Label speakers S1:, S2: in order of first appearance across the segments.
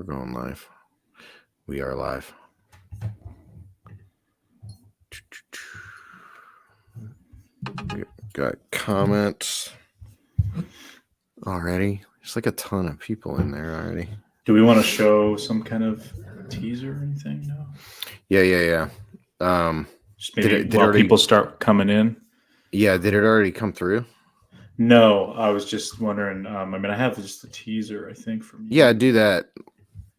S1: going live. We are live. We got comments already. There's like a ton of people in there already.
S2: Do we want to show some kind of teaser or anything? No.
S1: Yeah.
S2: Just maybe while people start coming in.
S1: Yeah, did it already come through?
S2: No, I was just wondering. I mean, I have just a teaser, I think, from you.
S1: Yeah, do that.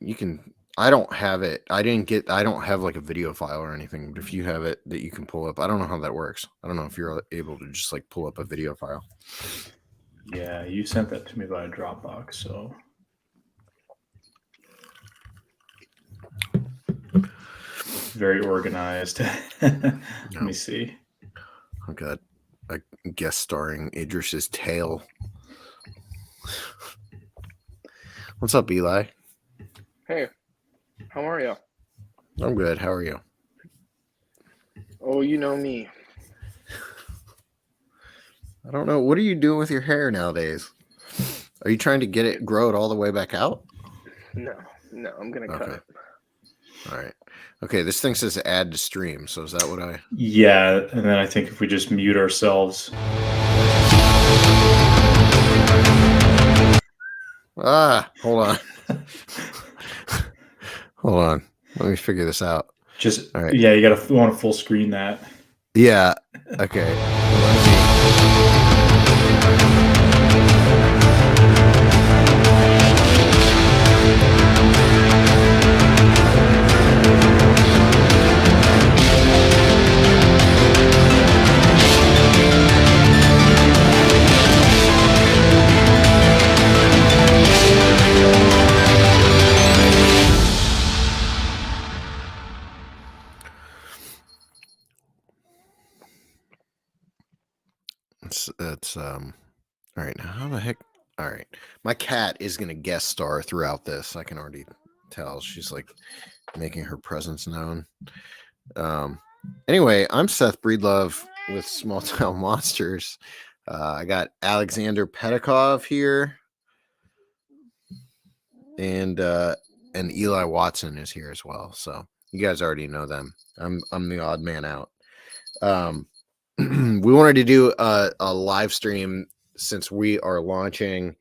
S1: You can. I don't have it. I don't have like a video file or anything. But if you have it that you can pull up, I don't know how that works. I don't know if you're able to just like pull up a video file.
S2: Yeah, you sent that to me by Dropbox, so. Very organized. Let me see.
S1: I've got a guest starring Idris's tail. What's up, Eli?
S3: Hey, how are you?
S1: I'm good. How are you?
S3: Oh, you know me.
S1: I don't know. What are you doing with your hair nowadays? Are you trying to grow it all the way back out?
S3: No, I'm going to cut it.
S1: All right. Okay, this thing says add to stream. So is that what I...
S2: Yeah, and then I think if we just mute ourselves...
S1: Hold on. Hold on. Let me figure this out.
S2: Just, all right. Yeah, you want to full screen that.
S1: Yeah. Okay. It's all right. Now how the heck? All right, my cat is gonna guest star throughout this. I can already tell she's like making her presence known. Anyway, I'm Seth Breedlove with Small Town Monsters. I got Alexander Pedikov here, and Eli Watson is here as well. So you guys already know them. I'm the odd man out. We wanted to do a live stream since we are launching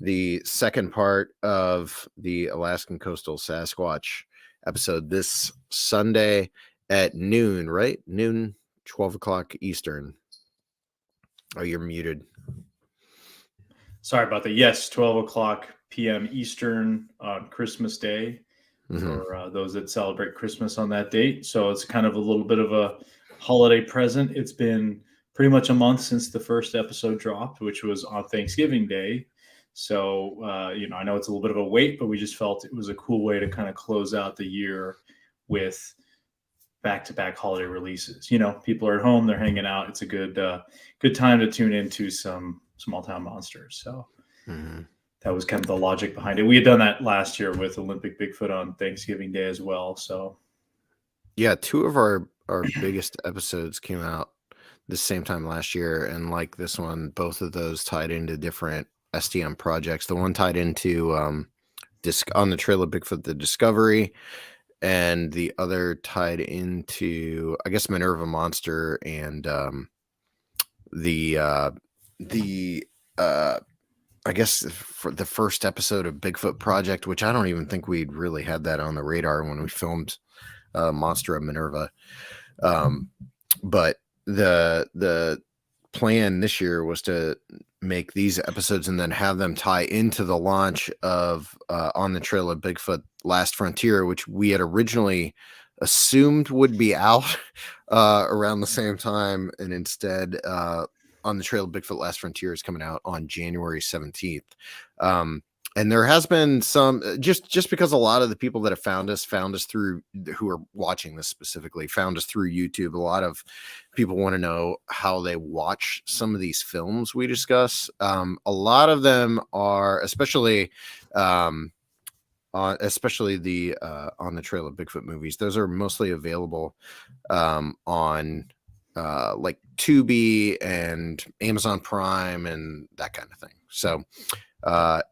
S1: the second part of the Alaskan Coastal Sasquatch episode this Sunday at noon, right? Noon, 12 o'clock Eastern. Oh, you're muted.
S2: Sorry about that. Yes, 12 o'clock p.m. Eastern on Christmas Day for those that celebrate Christmas on that date. So it's kind of a little bit of a holiday present. It's been pretty much a month since the first episode dropped, which was on Thanksgiving Day. So, I know it's a little bit of a wait, but we just felt it was a cool way to kind of close out the year with back-to-back holiday releases. People are at home, they're hanging out. It's a good time to tune into some Small Town Monsters. So that was kind of the logic behind it. We had done that last year with Olympic Bigfoot on Thanksgiving Day as well. So
S1: yeah, two of our biggest episodes came out the same time last year, and like this one, both of those tied into different STM projects. The one tied into On the Trail of Bigfoot, the Discovery, and the other tied into, I guess, Minerva Monster and I guess for the first episode of Bigfoot Project, which I don't even think we'd really had that on the radar when we filmed Monster of Minerva. But the plan this year was to make these episodes and then have them tie into the launch of On the Trail of Bigfoot Last Frontier, which we had originally assumed would be out around the same time, and instead On the Trail of Bigfoot Last Frontier is coming out on January 17th. And there has been some, just because a lot of the people that have found us through, who are watching this specifically, found us through YouTube. A lot of people want to know how they watch some of these films we discuss. A lot of them are, especially the On the Trail of Bigfoot movies. Those are mostly available on like Tubi and Amazon Prime and that kind of thing. So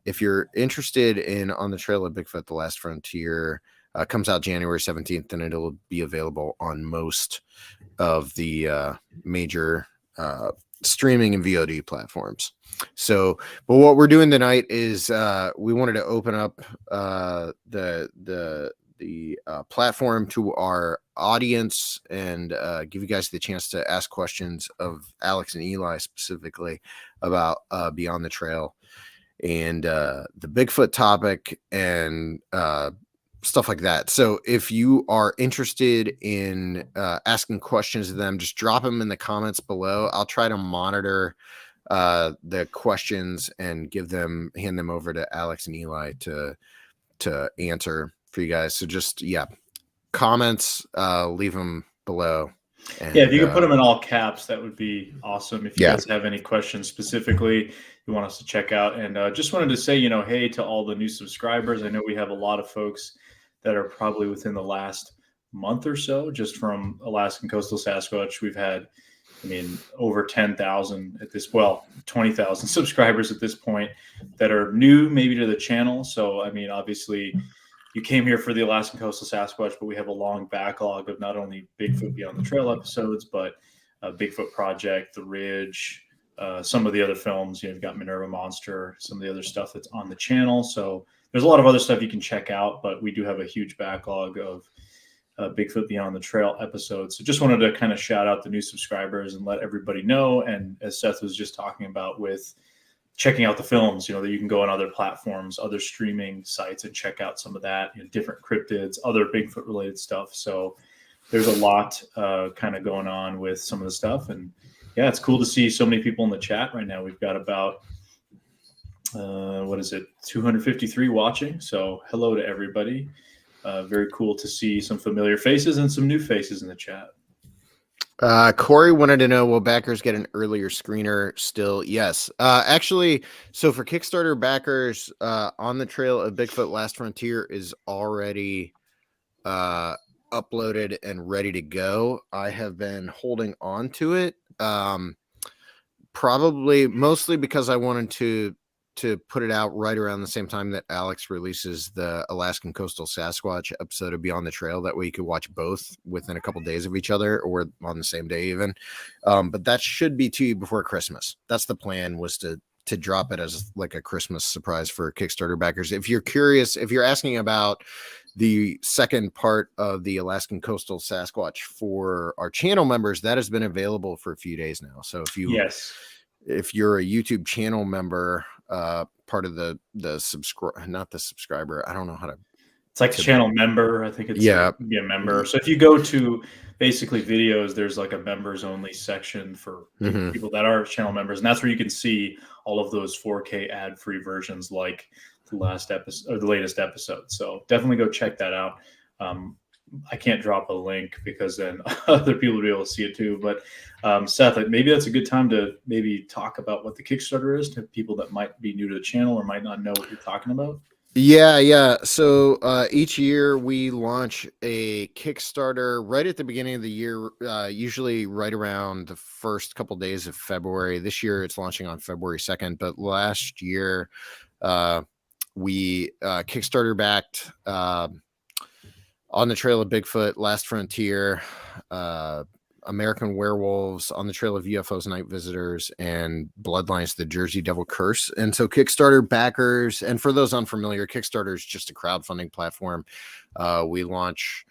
S1: If you're interested in On the Trail of Bigfoot, The Last Frontier, comes out January 17th, and it'll be available on most of the major streaming and VOD platforms. So, but what we're doing tonight is we wanted to open up the platform to our audience and give you guys the chance to ask questions of Aleks and Eli specifically about Beyond the Trail and the Bigfoot topic and stuff like that. So if you are interested in asking questions of them, just drop them in the comments below. I'll try to monitor the questions and hand them over to Aleks and Eli to answer for you guys. So just comments, leave them below. And,
S2: if you could put them in all caps, that would be awesome. If you guys have any questions specifically you want us to check out. And just wanted to say, hey to all the new subscribers. I know we have a lot of folks that are probably within the last month or so, just from Alaskan Coastal Sasquatch. We've had, over 10,000 at this, 20,000 subscribers at this point that are new maybe to the channel. So, obviously you came here for the Alaskan Coastal Sasquatch, but we have a long backlog of not only Bigfoot Beyond the Trail episodes, but Bigfoot Project, The Ridge, some of the other films. You've got Minerva Monster, some of the other stuff that's on the channel. So there's a lot of other stuff you can check out, but we do have a huge backlog of Bigfoot Beyond the Trail episodes. So just wanted to kind of shout out the new subscribers and let everybody know. And as Seth was just talking about with checking out the films, that you can go on other platforms, other streaming sites and check out some of that, different cryptids, other Bigfoot related stuff. So there's a lot kind of going on with some of the stuff. And it's cool to see so many people in the chat right now. We've got about 253 watching. So hello to everybody. Very cool to see some familiar faces and some new faces in the chat.
S1: Corey wanted to know, will backers get an earlier screener still? Yes. Actually, so for Kickstarter backers, On the Trail of Bigfoot Last Frontier is already uploaded and ready to go. I have been holding on to it, probably mostly because I wanted to put it out right around the same time that Aleks releases the Alaskan Coastal Sasquatch episode of Beyond the Trail. That way you could watch both within a couple days of each other or on the same day even. But that should be to you before Christmas. That's the plan, was to drop it as like a Christmas surprise for Kickstarter backers. If you're curious, if you're asking about the second part of the Alaskan Coastal Sasquatch for our channel members, that has been available for a few days now. So if you're a YouTube channel member, part of the not the subscriber, I don't know how to.
S2: It's like a channel member. I think it's be a member. So if you go to basically videos, there's like a members only section for people that are channel members, and that's where you can see all of those 4K ad free versions, like the last episode or the latest episode. So definitely go check that out. I can't drop a link because then other people will be able to see it too. But Seth, maybe that's a good time to maybe talk about what the Kickstarter is to people that might be new to the channel or might not know what you're talking about.
S1: Yeah. So each year we launch a Kickstarter right at the beginning of the year, usually right around the first couple days of February. This year it's launching on February 2nd, but last year we Kickstarter backed On the Trail of Bigfoot, Last Frontier, American Werewolves, On the Trail of UFOs, Night Visitors, and Bloodlines, The Jersey Devil Curse. And so Kickstarter backers, and for those unfamiliar, Kickstarter is just a crowdfunding platform. We launch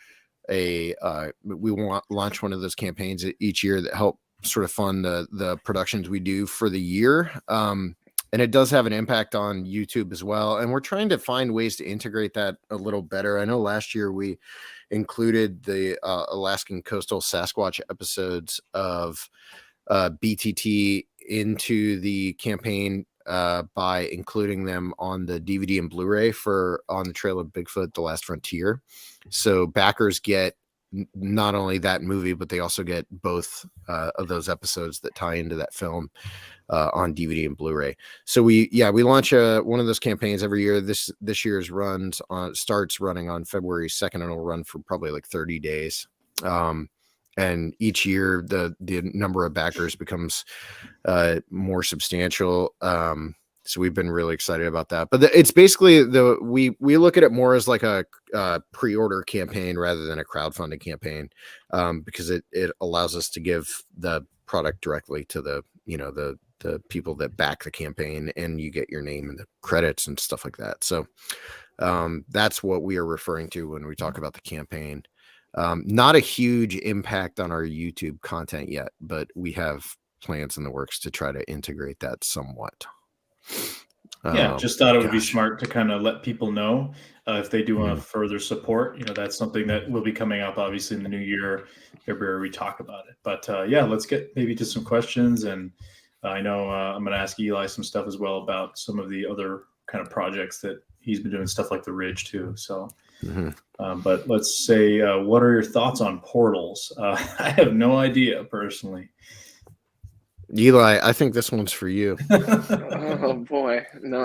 S1: one of those campaigns each year that help sort of fund the productions we do for the year. And it does have an impact on YouTube as well. And we're trying to find ways to integrate that a little better. I know last year we included the Alaskan Coastal Sasquatch episodes of BTT into the campaign by including them on the DVD and Blu-ray for On the Trail of Bigfoot, The Last Frontier. So backers get not only that movie, but they also get both of those episodes that tie into that film on DVD and Blu-ray. So we launch one of those campaigns every year. This year's starts running on February 2nd and it'll run for probably like 30 days. And each year the number of backers becomes more substantial. So we've been really excited about that. But it's basically we look at it more as like a pre-order campaign rather than a crowdfunding campaign, because it allows us to give the product directly to the people that back the campaign, and you get your name in the credits and stuff like that. So that's what we are referring to when we talk about the campaign. Not a huge impact on our YouTube content yet, but we have plans in the works to try to integrate that somewhat.
S2: Yeah, just thought it would be smart to kind of let people know if they do want to further support. That's something that will be coming up, obviously, in the new year, February. We talk about it. But yeah, let's get maybe to some questions. And I know I'm going to ask Eli some stuff as well about some of the other kind of projects that he's been doing, stuff like the Ridge too. So, but let's say, what are your thoughts on portals? I have no idea personally.
S1: Eli, I think this one's for you.
S3: Oh boy, no,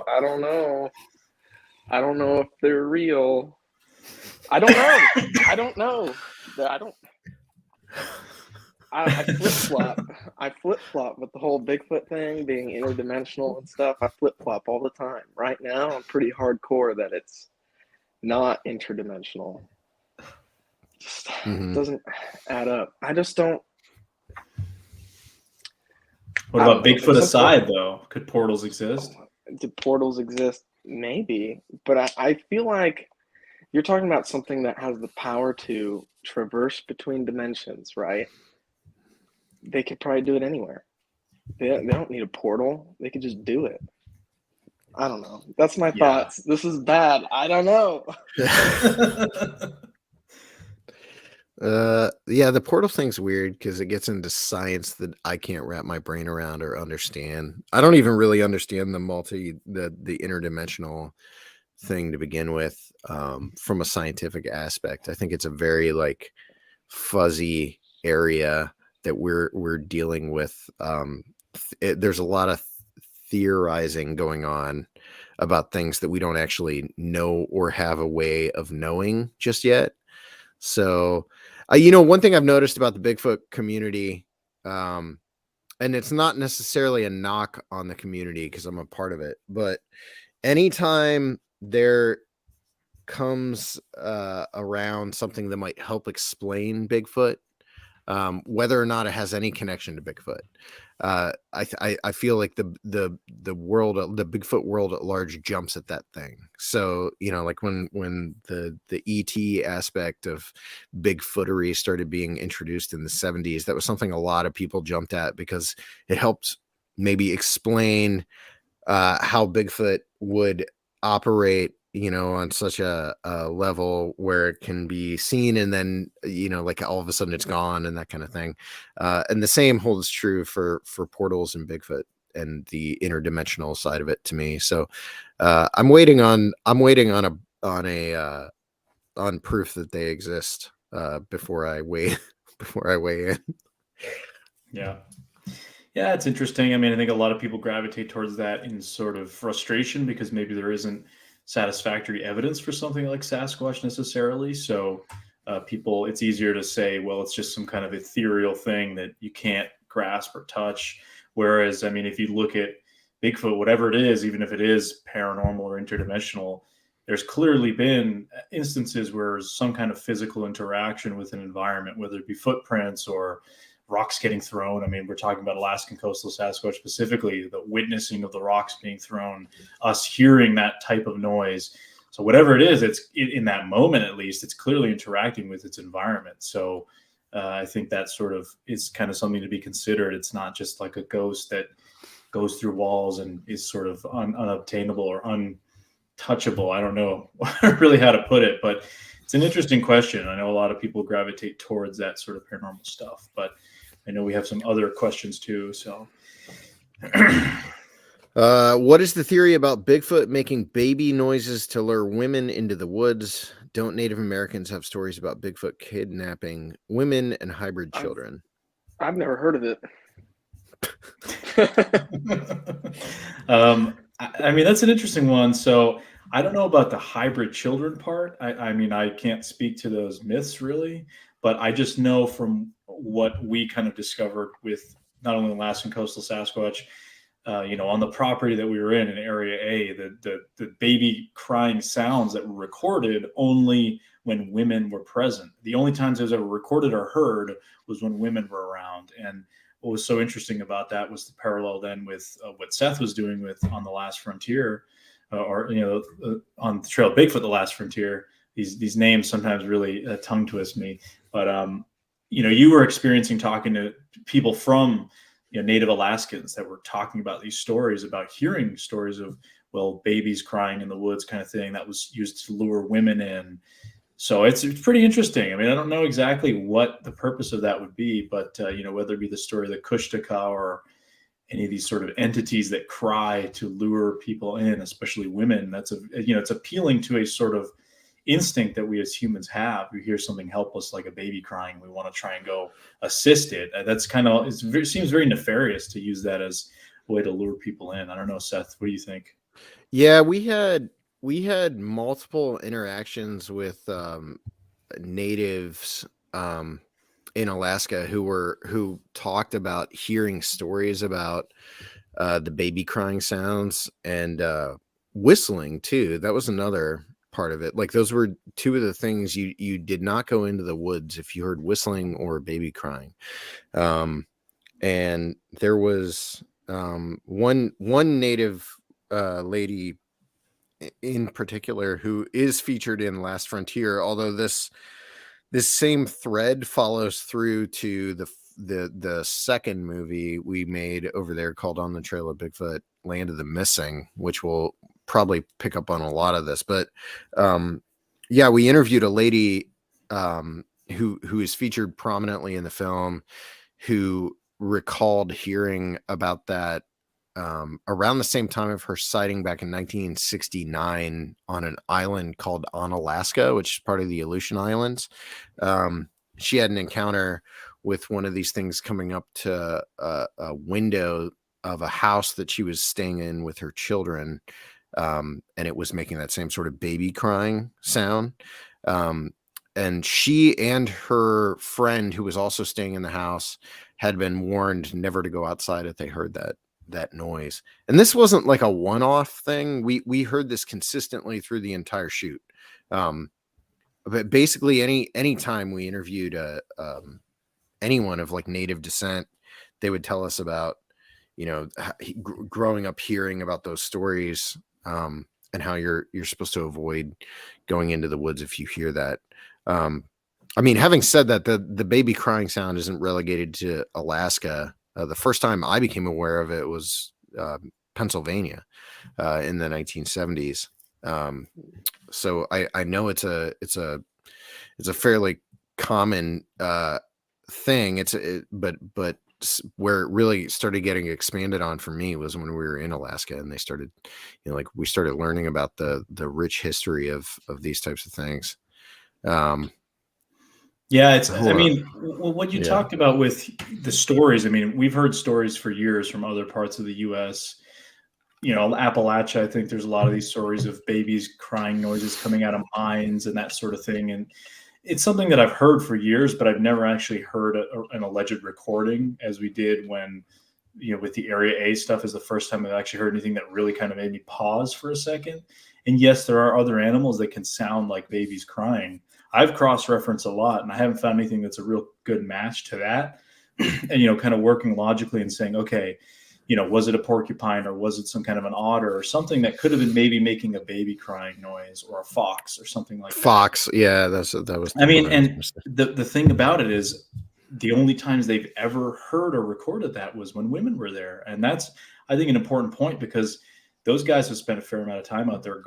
S3: I don't know. I don't know if they're real. I don't know. I flip-flop. I flip-flop with the whole Bigfoot thing being interdimensional and stuff. I flip-flop all the time. Right now, I'm pretty hardcore that it's not interdimensional. Just doesn't add up. I just don't.
S2: What about Bigfoot aside, though? Could portals exist?
S3: Do portals exist? Maybe. But I feel like you're talking about something that has the power to traverse between dimensions, right? They could probably do it anywhere. They don't need a portal. They could just do it. I don't know. That's my thoughts. This is bad. I don't know.
S1: Yeah, the portal thing's weird because it gets into science that I can't wrap my brain around or understand. I don't even really understand the interdimensional thing to begin with, from a scientific aspect. I think it's a very like fuzzy area that we're dealing with. There's a lot of theorizing going on about things that we don't actually know or have a way of knowing just yet. So, one thing I've noticed about the Bigfoot community, and it's not necessarily a knock on the community because I'm a part of it, but anytime there comes around something that might help explain Bigfoot, whether or not it has any connection to Bigfoot, I feel like the world, the Bigfoot world at large, jumps at that thing. So like when the ET aspect of Bigfootery started being introduced in the 70s, that was something a lot of people jumped at because it helped maybe explain how Bigfoot would operate, on such a level where it can be seen and then, like all of a sudden it's gone and that kind of thing. And the same holds true for portals and Bigfoot and the interdimensional side of it to me. So I'm waiting on proof that they exist before I weigh in.
S2: Yeah, it's interesting. I mean, I think a lot of people gravitate towards that in sort of frustration because maybe there isn't satisfactory evidence for something like Sasquatch necessarily. So it's easier to say, well, it's just some kind of ethereal thing that you can't grasp or touch. Whereas, I mean, if you look at Bigfoot, whatever it is, even if it is paranormal or interdimensional, there's clearly been instances where some kind of physical interaction with an environment, whether it be footprints or rocks getting thrown. I mean, we're talking about Alaskan Coastal Sasquatch specifically, the witnessing of the rocks being thrown, us hearing that type of noise. So whatever it is, it's in that moment, at least, it's clearly interacting with its environment. So I think that sort of is kind of something to be considered. It's not just like a ghost that goes through walls and is sort of unobtainable or untouchable. I don't know really how to put it, but it's an interesting question. I know a lot of people gravitate towards that sort of paranormal stuff, but I know we have some other questions too. So,
S1: what is the theory about Bigfoot making baby noises to lure women into the woods? Don't Native Americans have stories about Bigfoot kidnapping women and hybrid children?
S3: I've never heard of it.
S2: I mean, that's an interesting one. So I don't know about the hybrid children part. I mean, I can't speak to those myths really, but I just know from what we kind of discovered with not only Alaskan Coastal Sasquatch, on the property that we were in Area A, the baby crying sounds that were recorded only when women were present. The only times it was ever recorded or heard was when women were around. And what was so interesting about that was the parallel then with what Seth was doing with On the Last Frontier, on the Trail of Bigfoot, The Last Frontier. These names sometimes really tongue twist me, but you were experiencing talking to people from Native Alaskans that were talking about these stories, about hearing stories of, well, babies crying in the woods kind of thing that was used to lure women in. So it's pretty interesting. I mean, I don't know exactly what the purpose of that would be, but whether it be the story of the Kushtaka or any of these sort of entities that cry to lure people in, especially women, it's appealing to a sort of instinct that we as humans have. We hear something helpless like a baby crying, we want to try and go assist it. That's kind of, it seems very nefarious to use that as a way to lure people in. I don't know, Seth, what do you think?
S1: Yeah, we had multiple interactions with natives in Alaska who talked about hearing stories about the baby crying sounds and whistling too. That was another part of it. Like those were two of the things you did not go into the woods if you heard whistling or a baby crying. And there was one native lady in particular who is featured in Last Frontier, although this same thread follows through to the second movie we made over there called On the Trail of Bigfoot, Land of the Missing, which will probably pick up on a lot of this. But yeah, we interviewed a lady who is featured prominently in the film, who recalled hearing about that around the same time of her sighting back in 1969 on an island called Alaska, which is part of the Aleutian Islands. She had an encounter with one of these things coming up to a window of a house that she was staying in with her children. And it was making that same sort of baby crying sound. And she and her friend, who was also staying in the house, had been warned never to go outside if they heard that noise. And this wasn't like a one-off thing. We heard this consistently through the entire shoot. But basically any time we interviewed anyone of like native descent, they would tell us about growing up hearing about those stories, and how you're supposed to avoid going into the woods if you hear that. I mean, having said that, the baby crying sound isn't relegated to Alaska. The first time I became aware of it was Pennsylvania in the 1970s. So I know it's a fairly common thing. But where it really started getting expanded on for me was when we were in Alaska, and they started, we started learning about the rich history of these types of things.
S2: Yeah, what you talked about with the stories, I mean, we've heard stories for years from other parts of the U.S. Appalachia, I think there's a lot of these stories of babies crying noises coming out of mines and that sort of thing. And it's something that I've heard for years, but I've never actually heard an alleged recording, as we did when, with the Area A stuff, is the first time I've actually heard anything that really kind of made me pause for a second. And yes, there are other animals that can sound like babies crying. I've cross-referenced a lot, and I haven't found anything that's a real good match to that. And, kind of working logically and saying, okay, was it a porcupine, or was it some kind of an otter or something that could have been maybe making a baby crying noise, or a fox or something like that?
S1: Fox. Yeah, that was.
S2: I mean, and the thing about it is the only times they've ever heard or recorded that was when women were there. And that's, I think, an important point, because those guys have spent a fair amount of time out there,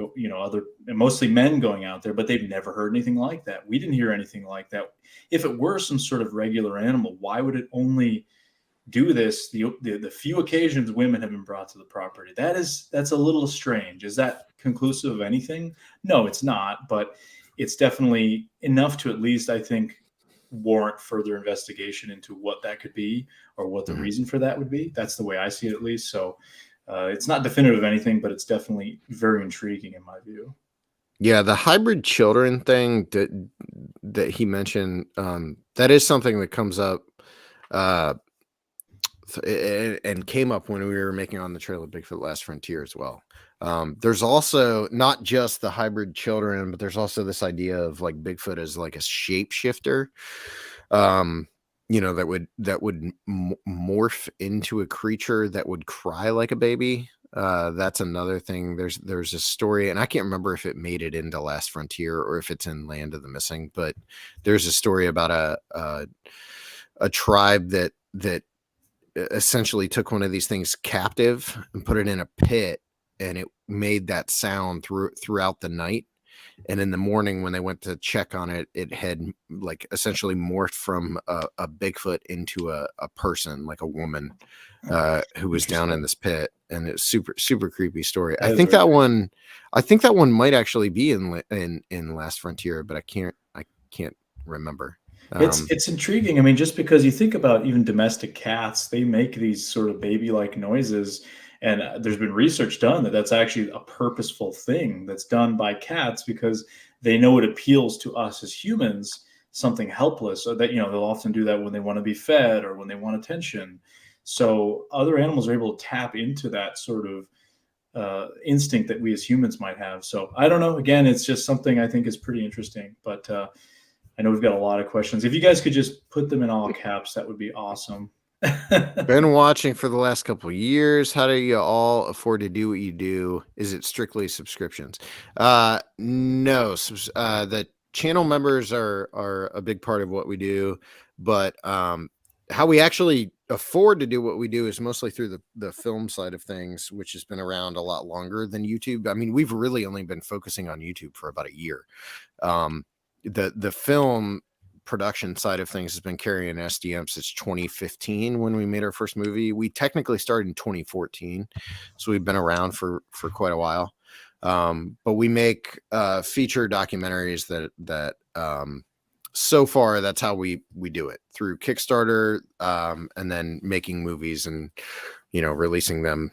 S2: mostly men going out there, but they've never heard anything like that. We didn't hear anything like that. If it were some sort of regular animal, why would it only do this the few occasions women have been brought to the property? That's a little strange. Is that conclusive of anything? No, it's not, but it's definitely enough to at least, I think, warrant further investigation into what that could be, or what the reason for that would be. That's the way I see it, at least. So it's not definitive of anything, but it's definitely very intriguing in my view.
S1: Yeah, the hybrid children thing that he mentioned, that is something that comes up and came up when we were making On the Trail of Bigfoot Last Frontier as well. There's also not just the hybrid children, but there's also this idea of like Bigfoot as like a shapeshifter, that would morph into a creature that would cry like a baby. That's another thing. There's a story, and I can't remember if it made it into Last Frontier or if it's in Land of the Missing, but there's a story about a tribe that essentially took one of these things captive and put it in a pit, and it made that sound throughout the night. And in the morning when they went to check on it, it had like essentially morphed from a Bigfoot into a person, like a woman who was down in this pit. And it's super creepy story. I think that one might actually be in Last Frontier, but I can't remember.
S2: It's intriguing. I mean, just because you think about even domestic cats, they make these sort of baby-like noises, and there's been research done that that's actually a purposeful thing that's done by cats because they know it appeals to us as humans, something helpless. So that, they'll often do that when they want to be fed or when they want attention. So other animals are able to tap into that sort of instinct that we as humans might have. So I don't know. Again, it's just something I think is pretty interesting, but I know we've got a lot of questions. If you guys could just put them in all caps, that would be awesome.
S1: Been watching for the last couple of years. How do you all afford to do what you do? Is it strictly subscriptions? No. The channel members are a big part of what we do, but how we actually afford to do what we do is mostly through the film side of things, which has been around a lot longer than YouTube. I mean, we've really only been focusing on YouTube for about a year. The film production side of things has been carrying SDM since 2015 when we made our first movie. We technically started in 2014, so we've been around for quite a while. But we make feature documentaries that so far that's how we do it, through Kickstarter, and then making movies and releasing them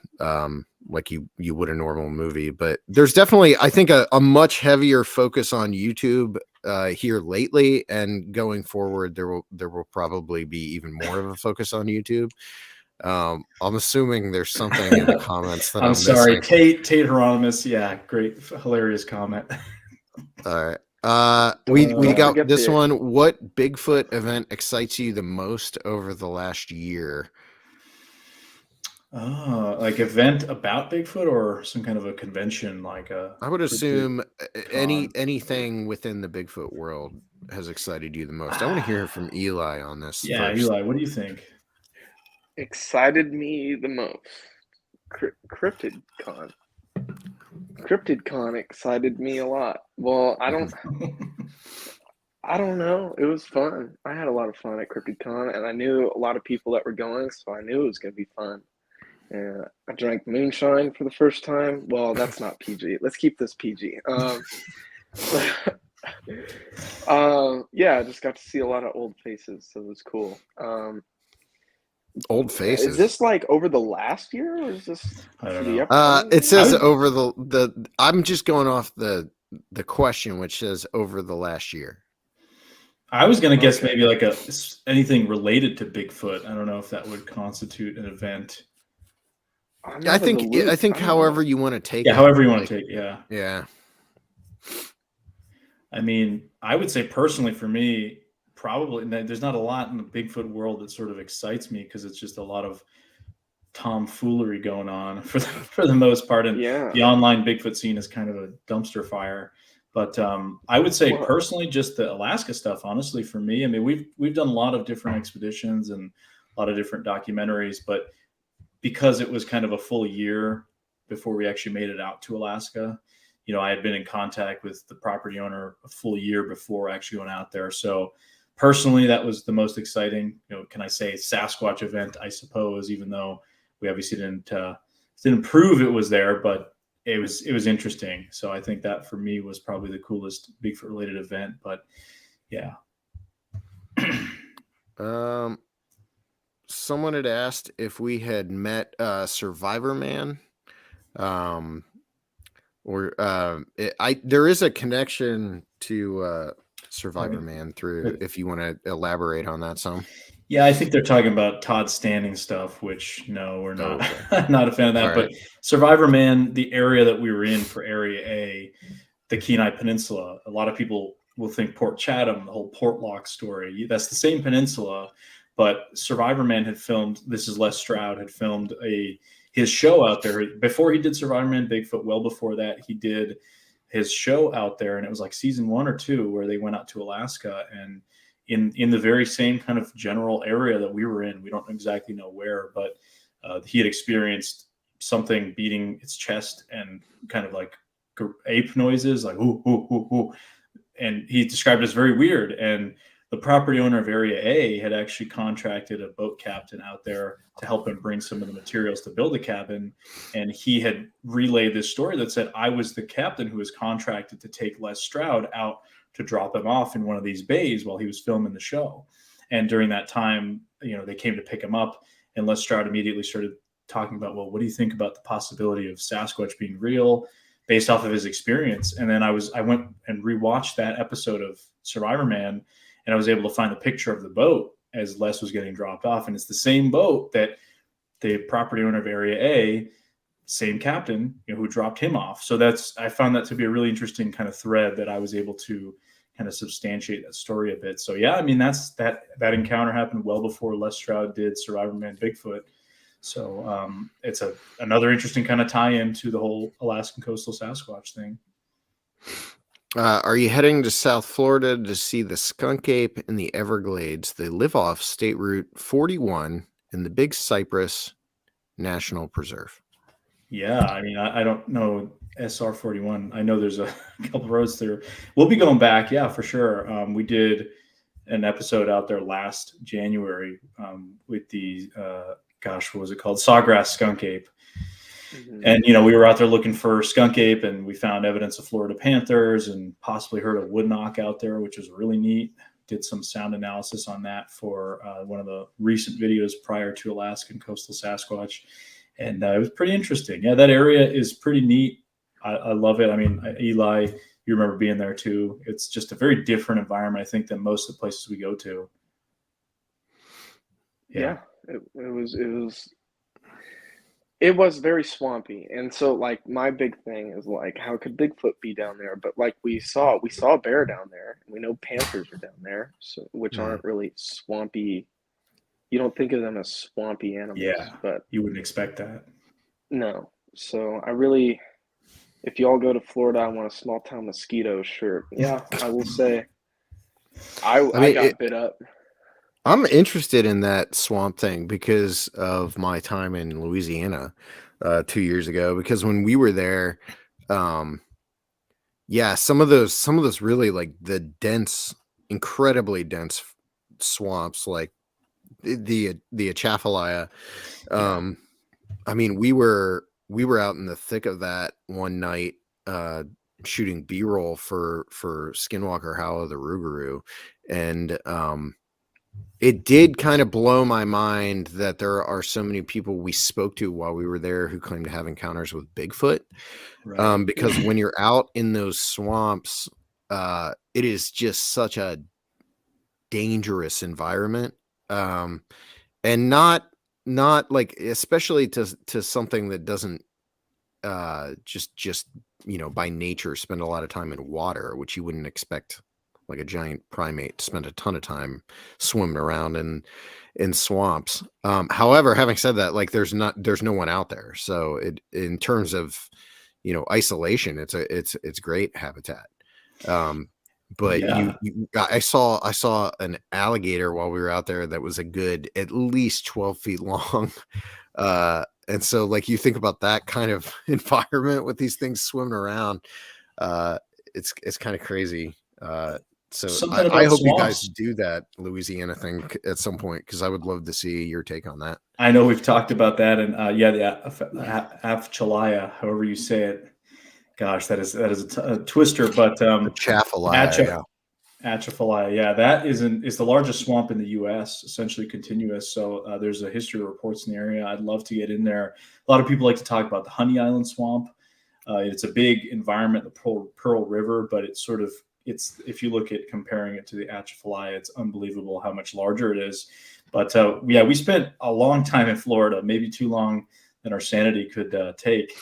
S1: like you would a normal movie. But there's definitely, I think, a much heavier focus on YouTube here lately, and going forward there will probably be even more of a focus on YouTube. I'm assuming there's something in the comments that I'm
S2: sorry,
S1: missing.
S2: Tate Hieronymus. Yeah, great, hilarious comment.
S1: All right. We got this one. What Bigfoot event excites you the most over the last year?
S2: Like event about Bigfoot or some kind of a convention, like
S1: I would assume anything within the Bigfoot world has excited you the most. I want to hear from Eli on this.
S2: Yeah,
S1: first.
S2: Eli, what do you think?
S3: Excited me the most. CryptidCon. CryptidCon excited me a lot. Well, I don't know. It was fun. I had a lot of fun at CryptidCon, and I knew a lot of people that were going, so I knew it was going to be fun. And I drank moonshine for the first time. Well, that's not PG. Let's keep this PG. Yeah, I just got to see a lot of old faces, so it was cool.
S1: Old faces.
S3: Is this like over the last year, or is this?
S2: I don't know.
S1: It says over the. I'm just going off the question, which says over the last year.
S2: I was going to guess maybe like anything related to Bigfoot. I don't know if that would constitute an event.
S1: I think however you want to take it.
S2: Yeah, however you want to take it. Yeah.
S1: Yeah.
S2: I mean, I would say personally for me, probably there's not a lot in the Bigfoot world that sort of excites me because it's just a lot of tomfoolery going on for the most part. And the online Bigfoot scene is kind of a dumpster fire. But I would say personally, just the Alaska stuff, honestly, for me, I mean, we've done a lot of different expeditions and a lot of different documentaries, but because it was kind of a full year before we actually made it out to Alaska, I had been in contact with the property owner a full year before actually going out there. So personally, that was the most exciting, can I say Sasquatch event, I suppose, even though we obviously didn't prove it was there, but it was interesting. So I think that for me was probably the coolest Bigfoot related event, but yeah.
S1: Someone had asked if we had met Survivor Man, there is a connection to Survivor Man through, if you want to elaborate on that some.
S2: Yeah, I think they're talking about Todd Standing stuff, which no, we're not.
S1: Okay.
S2: Not a fan of that.
S1: All
S2: But
S1: right.
S2: Survivor Man, the area that we were in for Area A, the Kenai Peninsula, a lot of people will think Port Chatham, the whole Portlock story. That's the same peninsula, but Survivor Man had filmed. This is Les Stroud had filmed his show out there before he did Survivor Man Bigfoot. Well before that, he did his show out there, and it was like season 1 or 2 where they went out to Alaska and in the very same kind of general area that we were in. We don't exactly know where, but he had experienced something beating its chest and kind of like ape noises, like ooh, ooh, ooh, ooh. And he described it as very weird. And the property owner of Area A had actually contracted a boat captain out there to help him bring some of the materials to build the cabin. And he had relayed this story that said, I was the captain who was contracted to take Les Stroud out to drop him off in one of these bays while he was filming the show. And during that time, they came to pick him up, and Les Stroud immediately started talking about, well, what do you think about the possibility of Sasquatch being real based off of his experience? And then I went and rewatched that episode of Survivor Man, and I was able to find the picture of the boat as Les was getting dropped off. And it's the same boat that the property owner of Area A, same captain, who dropped him off. So I found that to be a really interesting kind of thread that I was able to kind of substantiate that story a bit. So yeah, I mean, that encounter happened well before Les Stroud did Survivor Man Bigfoot. So it's another interesting kind of tie-in to the whole Alaskan Coastal Sasquatch thing.
S1: Are you heading to South Florida to see the skunk ape in the Everglades? They live off State Route 41 in the Big Cypress National Preserve.
S2: Yeah, I mean, I don't know SR 41. I know there's a couple roads there. We'll be going back, yeah, for sure. We did an episode out there last January with the what was it called? Sawgrass skunk ape. Mm-hmm. And we were out there looking for skunk ape, and we found evidence of Florida panthers and possibly heard a wood knock out there, which was really neat. Did some sound analysis on that for one of the recent videos prior to Alaskan Coastal Sasquatch. And it was pretty interesting. Yeah, that area is pretty neat. I love it. I mean, Eli, you remember being there too. It's just a very different environment, I think, than most of the places we go to.
S3: Yeah, it was very swampy. And so, like, my big thing is, like, how could Bigfoot be down there? But like we saw a bear down there. We know panthers are down there, which aren't really swampy. You don't think of them as swampy animals.
S2: Yeah,
S3: but
S2: you wouldn't expect that.
S3: No. So if you all go to Florida, I want a small town mosquito shirt. Yeah, I will say I got bit up.
S1: I'm interested in that swamp thing because of my time in Louisiana 2 years ago. Because when we were there, some of those really, like, the dense, incredibly dense swamps, like the Atchafalaya. I mean, we were out in the thick of that one night shooting B-roll for Skinwalker Hollow, the Rougarou, and it did kind of blow my mind that there are so many people we spoke to while we were there who claim to have encounters with Bigfoot. Right. Because when you're out in those swamps, it is just such a dangerous environment. And not like, especially to something that doesn't just by nature spend a lot of time in water, which you wouldn't expect like a giant primate to spend a ton of time swimming around in swamps. However, having said that, like, there's no one out there, so in terms of isolation, it's great habitat. But yeah. I saw an alligator while we were out there that was a good at least 12 feet long. And so, like, you think about that kind of environment with these things swimming around, it's kind of crazy. So I hope swamps. You guys do that Louisiana thing at some point, because I would love to see your take on that.
S2: I know we've talked about that, and the Atchafalaya, however you say it. Gosh, that is a twister, but
S1: Atchafalaya.
S2: Atchafalaya, yeah, that is the largest swamp in the U.S., essentially continuous. So there's a history of reports in the area. I'd love to get in there. A lot of people like to talk about the Honey Island Swamp. It's a big environment, the Pearl River, but if you look at comparing it to the Atchafalaya, it's unbelievable how much larger it is. But yeah, we spent a long time in Florida, maybe too long than our sanity could take,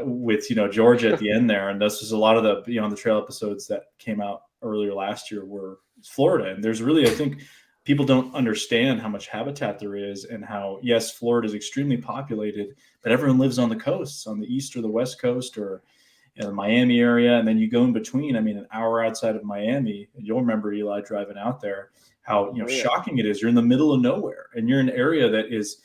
S2: with Georgia at the end there. And this is a lot of the Beyond the Trail episodes that came out earlier last year were Florida. And there's really, I think, people don't understand how much habitat there is, and how, yes, Florida is extremely populated, but everyone lives on the coasts, on the east or the west coast, or in the Miami area. And then you go in between. I mean, an hour outside of Miami, you'll remember, Eli, driving out there, how shocking it is. You're in the middle of nowhere, and you're in an area that is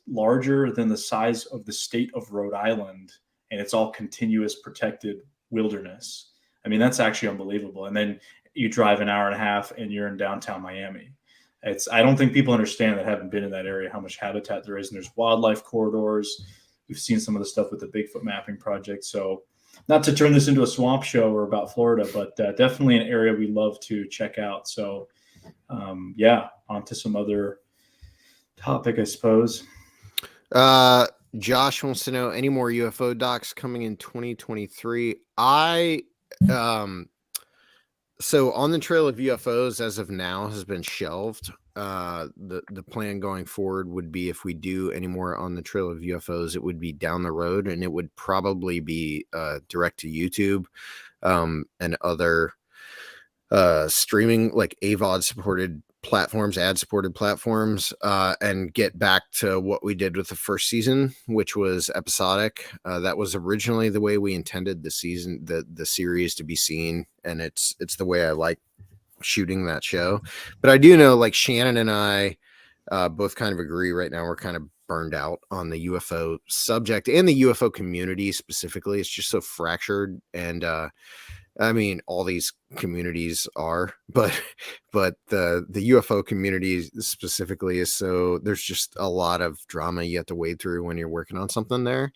S2: larger than the size of the state of Rhode Island, and it's all continuous protected wilderness. I mean, that's actually unbelievable. And then you drive an hour and a half and you're in downtown Miami. I don't think people understand, that haven't been in that area, how much habitat there is. And there's wildlife corridors. We've seen some of the stuff with the Bigfoot mapping project. So not to turn this into a swamp show or about Florida, but definitely an area we love to check out. So yeah, on to some other topic, I suppose.
S1: Josh wants to know, any more UFO docs coming in 2023? So On the Trail of UFOs, as of now, has been shelved. The plan going forward would be, if we do any more On the Trail of UFOs, it would be down the road, and it would probably be direct to YouTube and other streaming, like AVOD supported platforms, ad supported platforms, and get back to what we did with the first season, which was episodic. That was originally the way we intended the season, the series to be seen, and it's the way I like shooting that show. But I do know, like, Shannon and I both kind of agree right now, we're kind of burned out on the UFO subject and the UFO community specifically. It's just so fractured, and I mean, all these communities are, but the UFO community specifically is so, there's just a lot of drama you have to wade through when you're working on something there.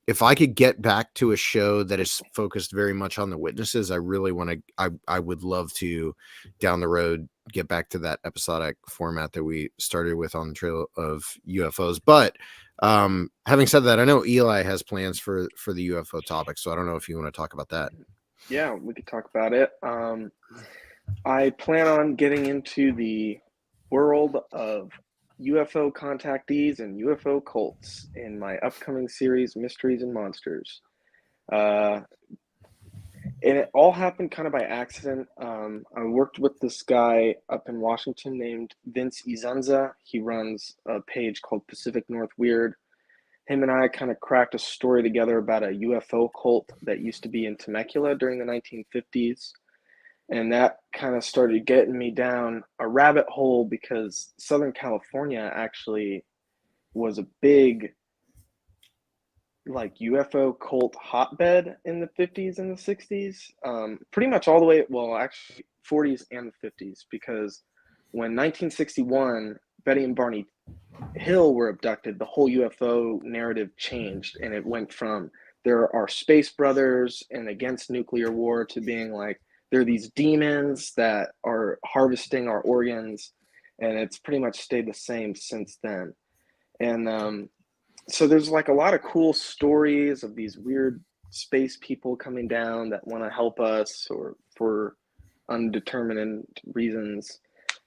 S1: If I could get back to a show that is focused very much on the witnesses, I really want to, I would love to down the road get back to that episodic format that we started with On the Trail of UFOs. But having said that, I know Eli has plans for the UFO topic, so I don't know if you want to talk about that.
S3: Yeah, we could talk about it. I plan on getting into the world of UFO contactees and UFO cults in my upcoming series, Mysteries and Monsters. And it all happened kind of by accident. I worked with this guy up in Washington named Vince Izanza. He runs a page called Pacific North Weird. Him and I kind of cracked a story together about a UFO cult that used to be in Temecula during the 1950s. And that kind of started getting me down a rabbit hole, because Southern California actually was a big, like, UFO cult hotbed in the 50s and the 60s. Pretty much all the way, well, actually 40s and the 50s, because when 1961, Betty and Barney Hill were abducted, the whole UFO narrative changed, and it went from there are space brothers and against nuclear war to being like, there are these demons that are harvesting our organs, and it's pretty much stayed the same since then. And so there's like a lot of cool stories of these weird space people coming down that want to help us, or for undetermined reasons.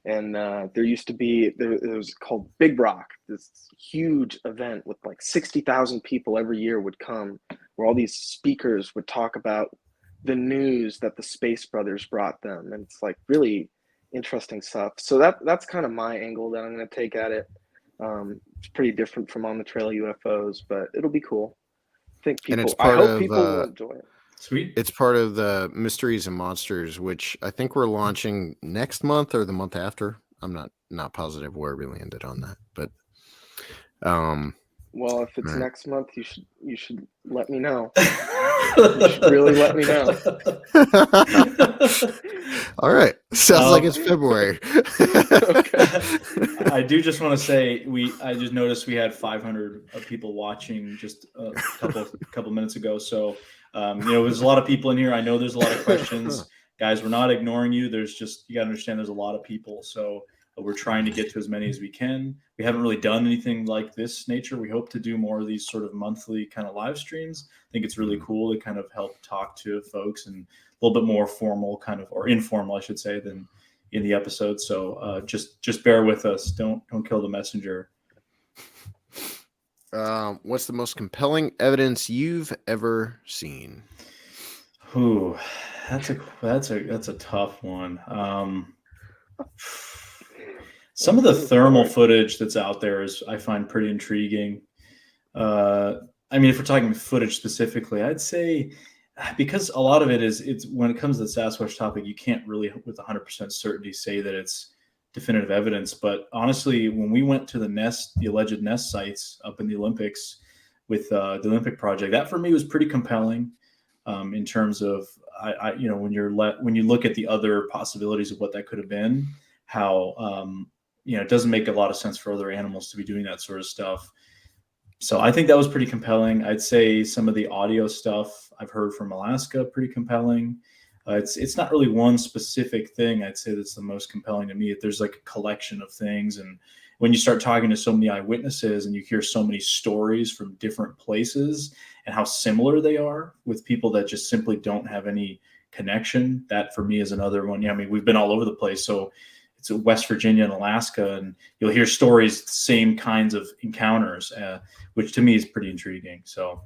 S3: And there used to be, it was called Big Rock, this huge event with like 60,000 people every year would come, where all these speakers would talk about the news that the Space Brothers brought them. And it's like really interesting stuff. So that's kind of my angle that I'm going to take at it. It's pretty different from On the Trail of UFOs, but it'll be cool. I hope people will enjoy it.
S2: Sweet.
S1: It's part of the Mysteries and Monsters, which I think we're launching next month or the month after. I'm not positive where we landed on that, but
S3: well, if it's next month, you should let me know. You should really let me know.
S1: All right. Sounds like it's February.
S2: I do just want to say I just noticed we had 500 people watching just a couple minutes ago. So there's a lot of people in here. I know there's a lot of questions. Guys, we're not ignoring you. There's just, you got to understand, there's a lot of people. So we're trying to get to as many as we can. We haven't really done anything like this nature. We hope to do more of these sort of monthly kind of live streams. I think it's really cool to kind of help talk to folks, and a little bit more formal kind of, or informal, I should say, than in the episode. So just bear with us. Don't kill the messenger.
S1: What's the most compelling evidence you've ever seen?
S2: Ooh, that's a tough one. Some of the thermal footage that's out there I find pretty intriguing. I mean, if we're talking footage specifically, I'd say because a lot of it's when it comes to the Sasquatch topic, you can't really with 100% certainty say that it's definitive evidence. But honestly, when we went to the alleged nest sites up in the Olympics with the Olympic project, that for me was pretty compelling in terms of when you look at the other possibilities of what that could have been, how it doesn't make a lot of sense for other animals to be doing that sort of stuff. So I think that was pretty compelling. I'd say some of the audio stuff I've heard from Alaska, pretty compelling. It's not really one specific thing I'd say that's the most compelling to me. There's like a collection of things. And when you start talking to so many eyewitnesses and you hear so many stories from different places and how similar they are with people that just simply don't have any connection, that for me is another one. Yeah, I mean, we've been all over the place. So it's West Virginia and Alaska, and you'll hear stories, same kinds of encounters, which to me is pretty intriguing. So,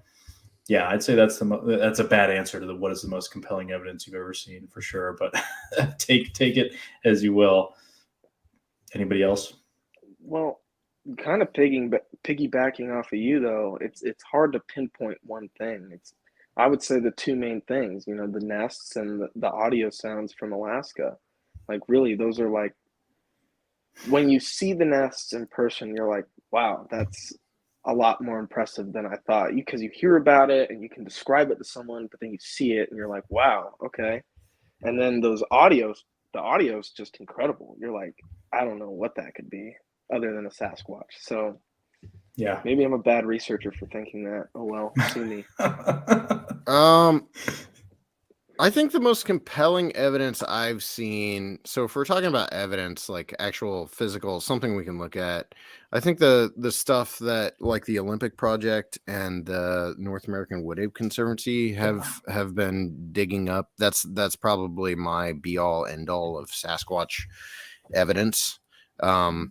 S2: yeah, I'd say that's a bad answer to what is the most compelling evidence you've ever seen for sure. But take it as you will. Anybody else?
S3: Well, kind of piggybacking off of you though, it's hard to pinpoint one thing. I would say the two main things, the nests and the audio sounds from Alaska. Like really, those are like, when you see the nests in person, you're like, wow, that's a lot more impressive than I thought. Because you hear about it and you can describe it to someone, but then you see it and you're like, wow, okay. And then the audio's just incredible. You're like, I don't know what that could be other than a Sasquatch. So
S2: yeah,
S3: maybe I'm a bad researcher for thinking that. Oh well, sue me.
S1: I think the most compelling evidence I've seen, so if we're talking about evidence, like actual physical, something we can look at, I think the stuff that like the Olympic Project and the North American Wood Ape Conservancy have been digging up, that's probably my be all end all of Sasquatch evidence. I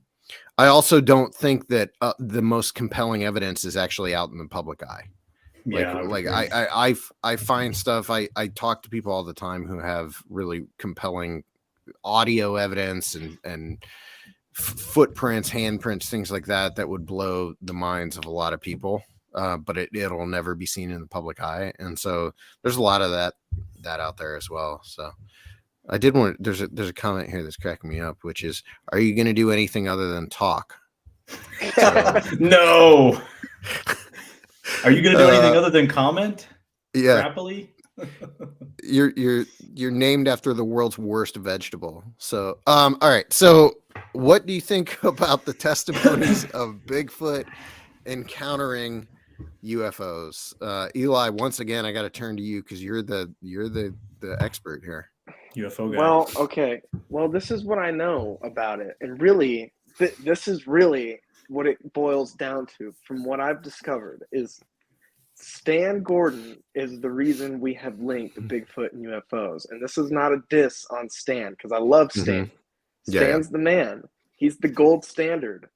S1: also don't think that the most compelling evidence is actually out in the public eye. I find stuff. I talk to people all the time who have really compelling audio evidence and footprints, handprints, things like that would blow the minds of a lot of people. But it'll never be seen in the public eye, and so there's a lot of that out there as well. So I did want. There's a comment here that's cracking me up, which is, "Are you going to do anything other than talk?" So,
S2: no. Are you going to do anything other than comment?
S1: Yeah.
S2: Happily?
S1: You're named after the world's worst vegetable. So, all right. So, what do you think about the testimonies of Bigfoot encountering UFOs? Eli, once again, I got to turn to you because you're the expert here.
S2: UFO guy.
S3: Well, okay. Well, this is what I know about it, and really, this is really what it boils down to, from what I've discovered, is Stan Gordon is the reason we have linked Bigfoot and UFOs. And this is not a diss on Stan, because I love Stan. Mm-hmm. Stan's the man. He's the gold standard,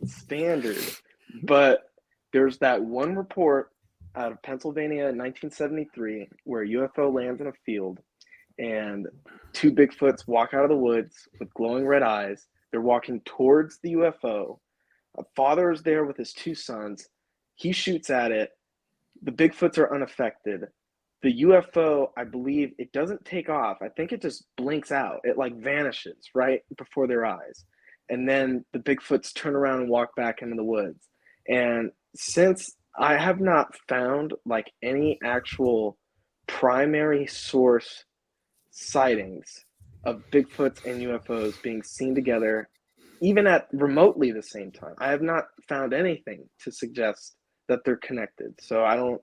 S1: Standard.
S3: But there's that one report out of Pennsylvania in 1973 where a UFO lands in a field and two Bigfoots walk out of the woods with glowing red eyes. They're walking towards the UFO. A father is there with his two sons. He shoots at it. The Bigfoots are unaffected. The UFO, I believe, it doesn't take off. I think it just blinks out. It like vanishes right before their eyes. And then the Bigfoots turn around and walk back into the woods. And since I have not found like any actual primary source sightings of Bigfoots and UFOs being seen together, even at remotely the same time, I have not found anything to suggest that they're connected. So I don't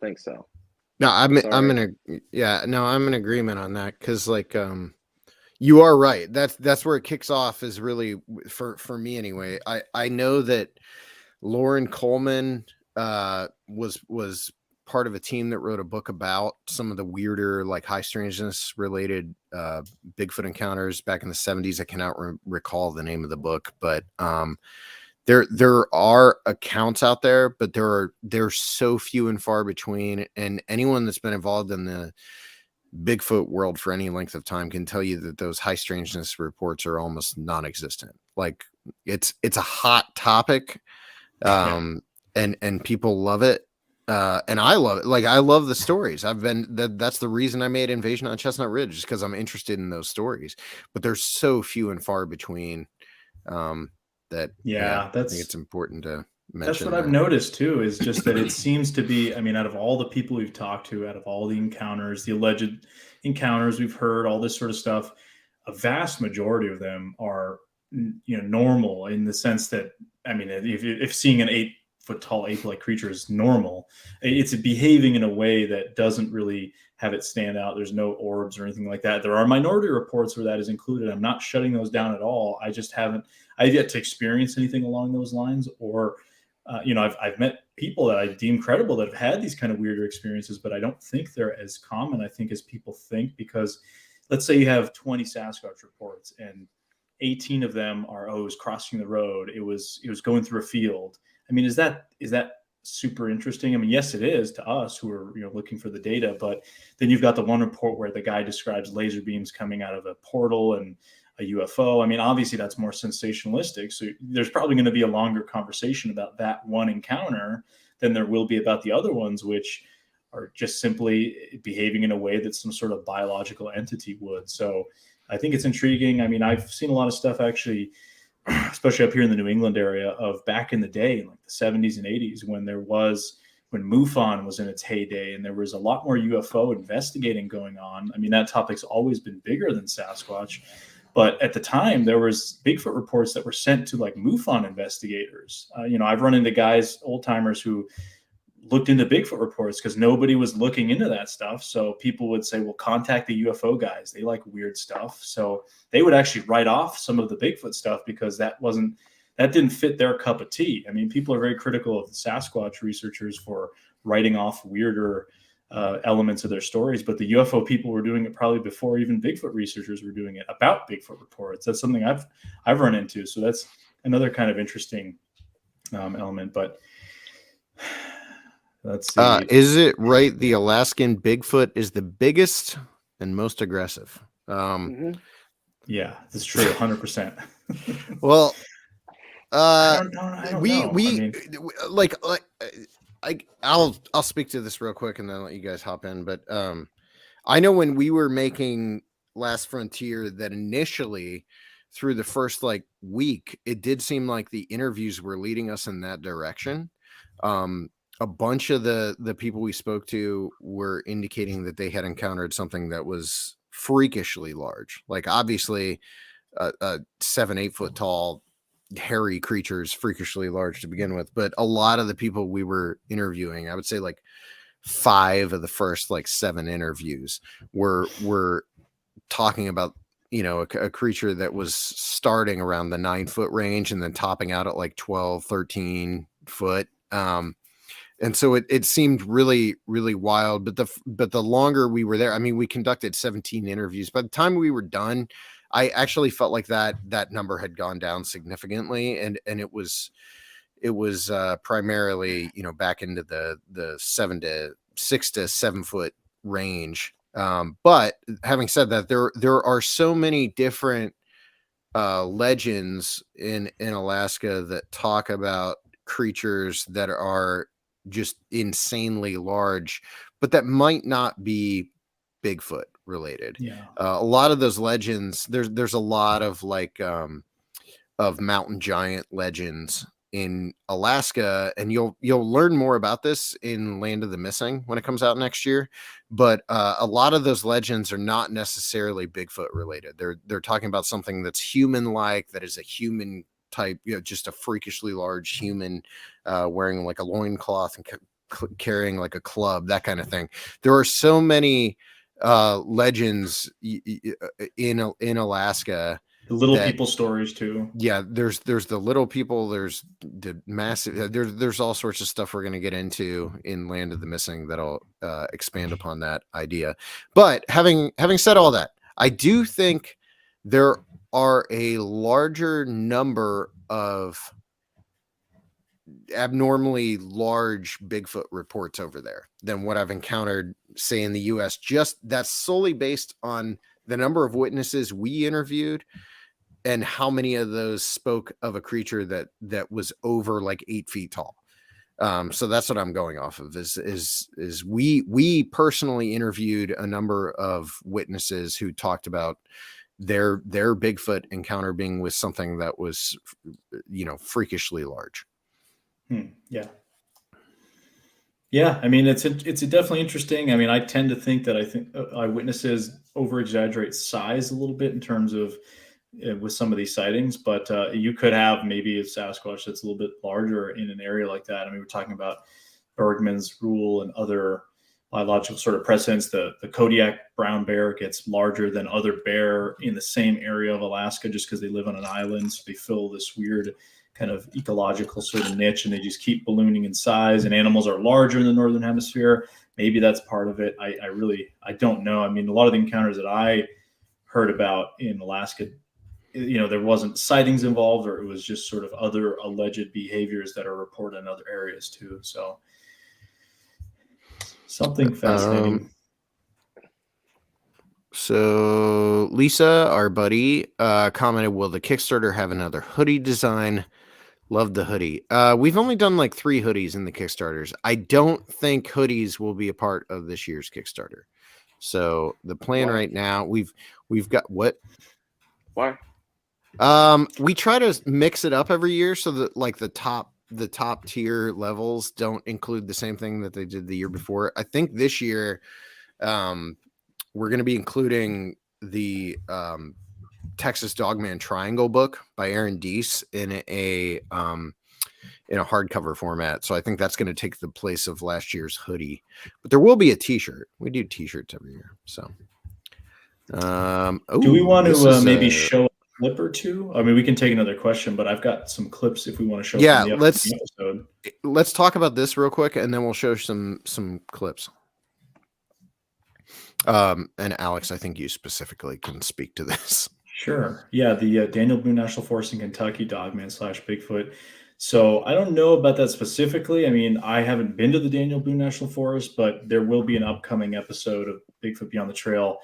S3: think so.
S1: No, I'm in agreement on that, because like you are right. That's where it kicks off, is really for me anyway. I know that Lauren Coleman was part of a team that wrote a book about some of the weirder, like high strangeness related Bigfoot encounters back in the 70s. I cannot recall the name of the book, but there are accounts out there, but they're so few and far between. And anyone that's been involved in the Bigfoot world for any length of time can tell you that those high strangeness reports are almost non-existent. Like it's a hot topic, and people love it. And I love it. Like I love the stories. That's the reason I made Invasion on Chestnut Ridge, is because I'm interested in those stories, but they're so few and far between, that I think it's important to mention.
S2: That's what I've noticed too, is just that it seems to be, I mean, out of all the people we've talked to, out of all the encounters, the alleged encounters we've heard, all this sort of stuff, a vast majority of them are, normal, in the sense that, I mean, if seeing an 8-foot tall ape-like creature is normal, it's behaving in a way that doesn't really have it stand out. There's no orbs or anything like that. There are minority reports where that is included. I'm not shutting those down at all. I've yet to experience anything along those lines, or I've met people that I deem credible that have had these kind of weirder experiences, but I don't think they're as common, I think, as people think. Because let's say you have 20 Sasquatch reports and 18 of them are, it was crossing the road, it was going through a field. I mean, is that super interesting? I mean, yes, it is to us who are looking for the data, but then you've got the one report where the guy describes laser beams coming out of a portal and a UFO. I mean, obviously that's more sensationalistic. So there's probably going to be a longer conversation about that one encounter than there will be about the other ones, which are just simply behaving in a way that some sort of biological entity would. So I think it's intriguing. I mean, I've seen a lot of stuff actually, especially up here in the New England area, of back in the day, like the 70s and 80s, when MUFON was in its heyday and there was a lot more UFO investigating going on. I mean, that topic's always been bigger than Sasquatch. But at the time, there was Bigfoot reports that were sent to like MUFON investigators. I've run into guys, old timers, who looked into Bigfoot reports because nobody was looking into that stuff. So people would say, well, contact the UFO guys. They like weird stuff. So they would actually write off some of the Bigfoot stuff because that didn't fit their cup of tea. I mean, people are very critical of the Sasquatch researchers for writing off weirder elements of their stories, but the UFO people were doing it probably before even Bigfoot researchers were doing it about Bigfoot reports. That's something I've run into. So that's another kind of interesting element. But let's see.
S1: Is it right the Alaskan Bigfoot is the biggest and most aggressive?
S2: Yeah, that's true. 100%.
S1: Well,
S2: I don't know.
S1: I'll speak to this real quick and then let you guys hop in. But I know when we were making Last Frontier that initially through the first week, it did seem like the interviews were leading us in that direction. A bunch of the people we spoke to were indicating that they had encountered something that was freakishly large. Like obviously a 7-8 foot tall hairy creatures, freakishly large to begin with, but a lot of the people we were interviewing, I would say 5 of the first 7 interviews were talking about a creature that was starting around the 9-foot range and then topping out at 12, 13 foot. And so it seemed really, really wild, but the longer we were there, I mean, we conducted 17 interviews. By the time we were done, I actually felt like that number had gone down significantly, and it was primarily back into the 6 to 7 foot range. But having said that, there are so many different legends in Alaska that talk about creatures that are just insanely large, but that might not be Bigfoot related.
S2: Yeah.
S1: A lot of those legends, there's a lot of of mountain giant legends in Alaska, and you'll learn more about this in Land of the Missing when it comes out next year. But a lot of those legends are not necessarily Bigfoot related. They're talking about something that's human-like, that is a human type, just a freakishly large human wearing a loincloth and carrying a club, that kind of thing. There are so many legends in Alaska
S2: The little
S1: that-
S2: people stories too.
S1: Yeah, there's the little people, there's the massive, there's all sorts of stuff we're going to get into in Land of the Missing that'll expand upon that idea. But having said all that, I do think there are a larger number of abnormally large Bigfoot reports over there than what I've encountered, say, in the US. Just that's solely based on the number of witnesses we interviewed and how many of those spoke of a creature that was over like 8 feet tall. So that's what I'm going off of is we personally interviewed a number of witnesses who talked about their Bigfoot encounter being with something that was, freakishly large.
S2: Yeah. I mean, it's definitely interesting. I mean, I tend to think that eyewitnesses over exaggerate size a little bit in terms of with some of these sightings, but you could have maybe a Sasquatch that's a little bit larger in an area like that. I mean, we're talking about Bergman's rule and other biological sort of precedents. The Kodiak brown bear gets larger than other bear in the same area of Alaska just because they live on an island. So they fill this weird kind of ecological sort of niche, and they just keep ballooning in size, and animals are larger in the northern hemisphere. Maybe that's part of it. I don't know. I mean, a lot of the encounters that I heard about in Alaska, there wasn't sightings involved, or it was just sort of other alleged behaviors that are reported in other areas too. So something fascinating.
S1: So Lisa, our buddy, commented, will the Kickstarter have another hoodie design? Love the hoodie. We've only done like 3 hoodies in the Kickstarters. I don't think hoodies will be a part of this year's Kickstarter. So the plan right now, we've got what?
S3: Why?
S1: We try to mix it up every year so that like the top tier levels don't include the same thing that they did the year before. I think this year, we're going to be including the Texas Dogman Triangle book by Aaron Deese in a hardcover format. So I think that's going to take the place of last year's hoodie. But there will be a T-shirt. We do T-shirts every year. So,
S2: do we want to maybe show a clip or two? I mean, we can take another question, but I've got some clips if we want to show.
S1: Yeah,
S2: from the episode.
S1: Let's talk about this real quick, and then we'll show some clips. And Aleks, I think you specifically can speak to this.
S2: Sure. Yeah, the Daniel Boone National Forest in Kentucky, Dogman / Bigfoot. So I don't know about that specifically. I mean, I haven't been to the Daniel Boone National Forest, but there will be an upcoming episode of Bigfoot Beyond the Trail,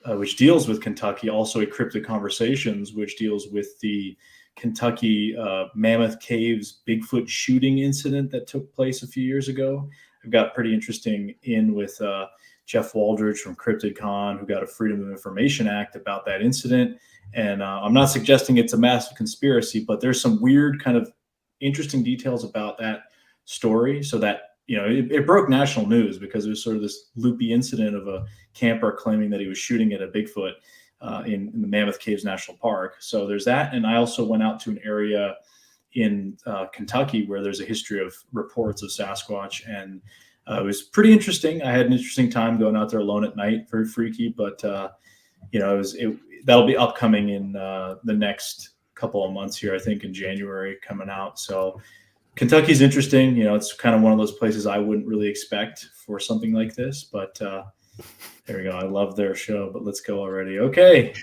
S2: which deals with Kentucky. Also, a Cryptid Conversations, which deals with the Kentucky Mammoth Caves Bigfoot shooting incident that took place a few years ago. I've got pretty interesting with Jeff Waldridge from CryptidCon, who got a Freedom of Information Act about that incident. And I'm not suggesting it's a massive conspiracy, but there's some weird kind of interesting details about that story. So that, it broke national news because it was sort of this loopy incident of a camper claiming that he was shooting at a Bigfoot in the Mammoth Caves National Park. So there's that. And I also went out to an area in Kentucky where there's a history of reports of Sasquatch, and it was pretty interesting. I had an interesting time going out there alone at night, very freaky, but that'll be upcoming in the next couple of months here, I think in January coming out. So Kentucky's interesting. It's kind of one of those places I wouldn't really expect for something like this, but there we go. I love their show, but let's go already. Okay.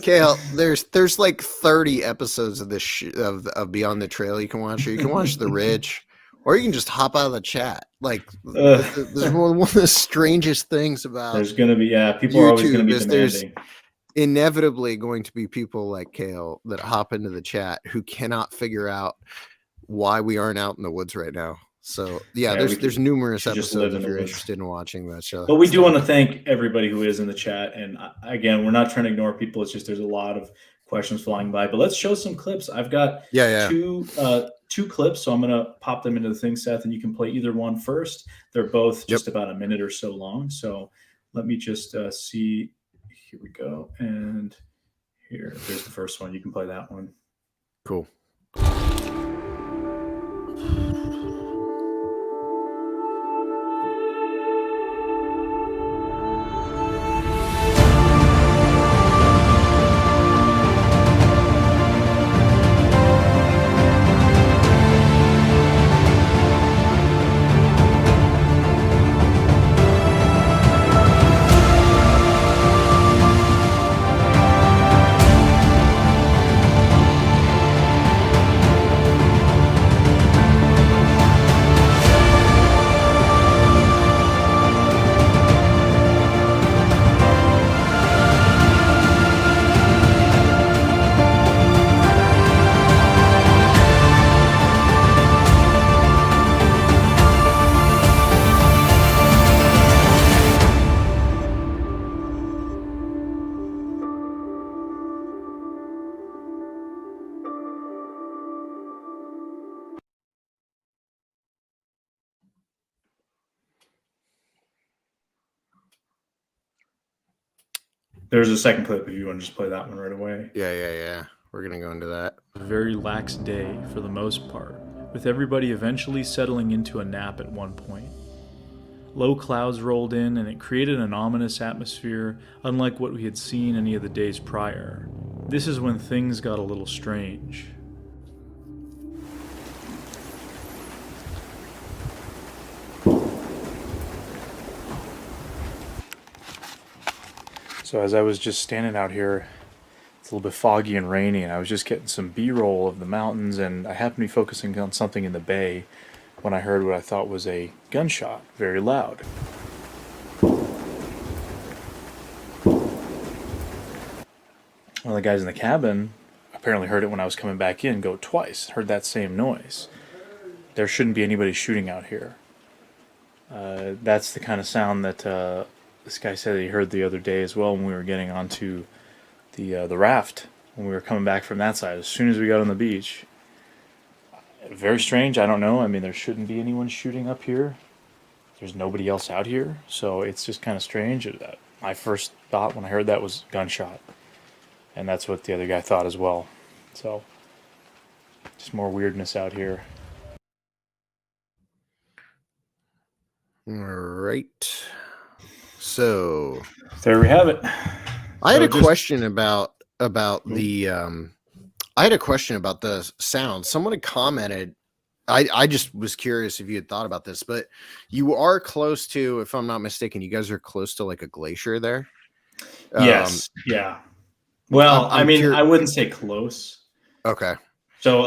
S1: Kale, there's like 30 episodes of this of Beyond the Trail you can watch, or you can watch The Ridge. Or you can just hop out of the chat. Like, this is one of the strangest things about.
S2: There's going to be, people are always going to be demanding.
S1: There's inevitably going to be people like Kale that hop into the chat who cannot figure out why we aren't out in the woods right now. So, there's numerous episodes if you're interested in watching that show.
S2: But we do want to thank everybody who is in the chat. And again, we're not trying to ignore people. It's just there's a lot of questions flying by. But let's show some clips. I've got two clips, so I'm going to pop them into the thing, Seth, and you can play either one first. They're both just about a minute or so long. So let me just see. Here we go. And there's the first one. You can play that one.
S1: Cool.
S2: There's a second clip if you want to just play that one right away.
S1: Yeah. We're going to go into that.
S4: A very lax day for the most part, with everybody eventually settling into a nap at one point. Low clouds rolled in and it created an ominous atmosphere unlike what we had seen any of the days prior. This is when things got a little strange. So as I was just standing out here, it's a little bit foggy and rainy, and I was just getting some B-roll of the mountains, and I happened to be focusing on something in the bay when I heard what I thought was a gunshot, very loud. One of the guys in the cabin apparently heard it when I was coming back in, go twice, heard that same noise. There shouldn't be anybody shooting out here. That's the kind of sound that this guy said he heard the other day as well when we were getting onto the raft, when we were coming back from that side. As soon as we got on the beach, very strange. I don't know. I mean, there shouldn't be anyone shooting up here. There's nobody else out here, so it's just kind of strange. My first thought when I heard that was gunshot, and that's what the other guy thought as well. So, just more weirdness out here.
S1: All right. So
S2: there we have it.
S1: I had a question about the I had a question about the sound. Someone had commented. I just was curious if you had thought about this, but you are close to, if I'm not mistaken, you guys are close to like a glacier there.
S2: Yes. Yeah. Well, I mean, I wouldn't say close.
S1: Okay.
S2: So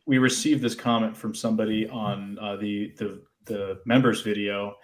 S2: we received this comment from somebody on the members video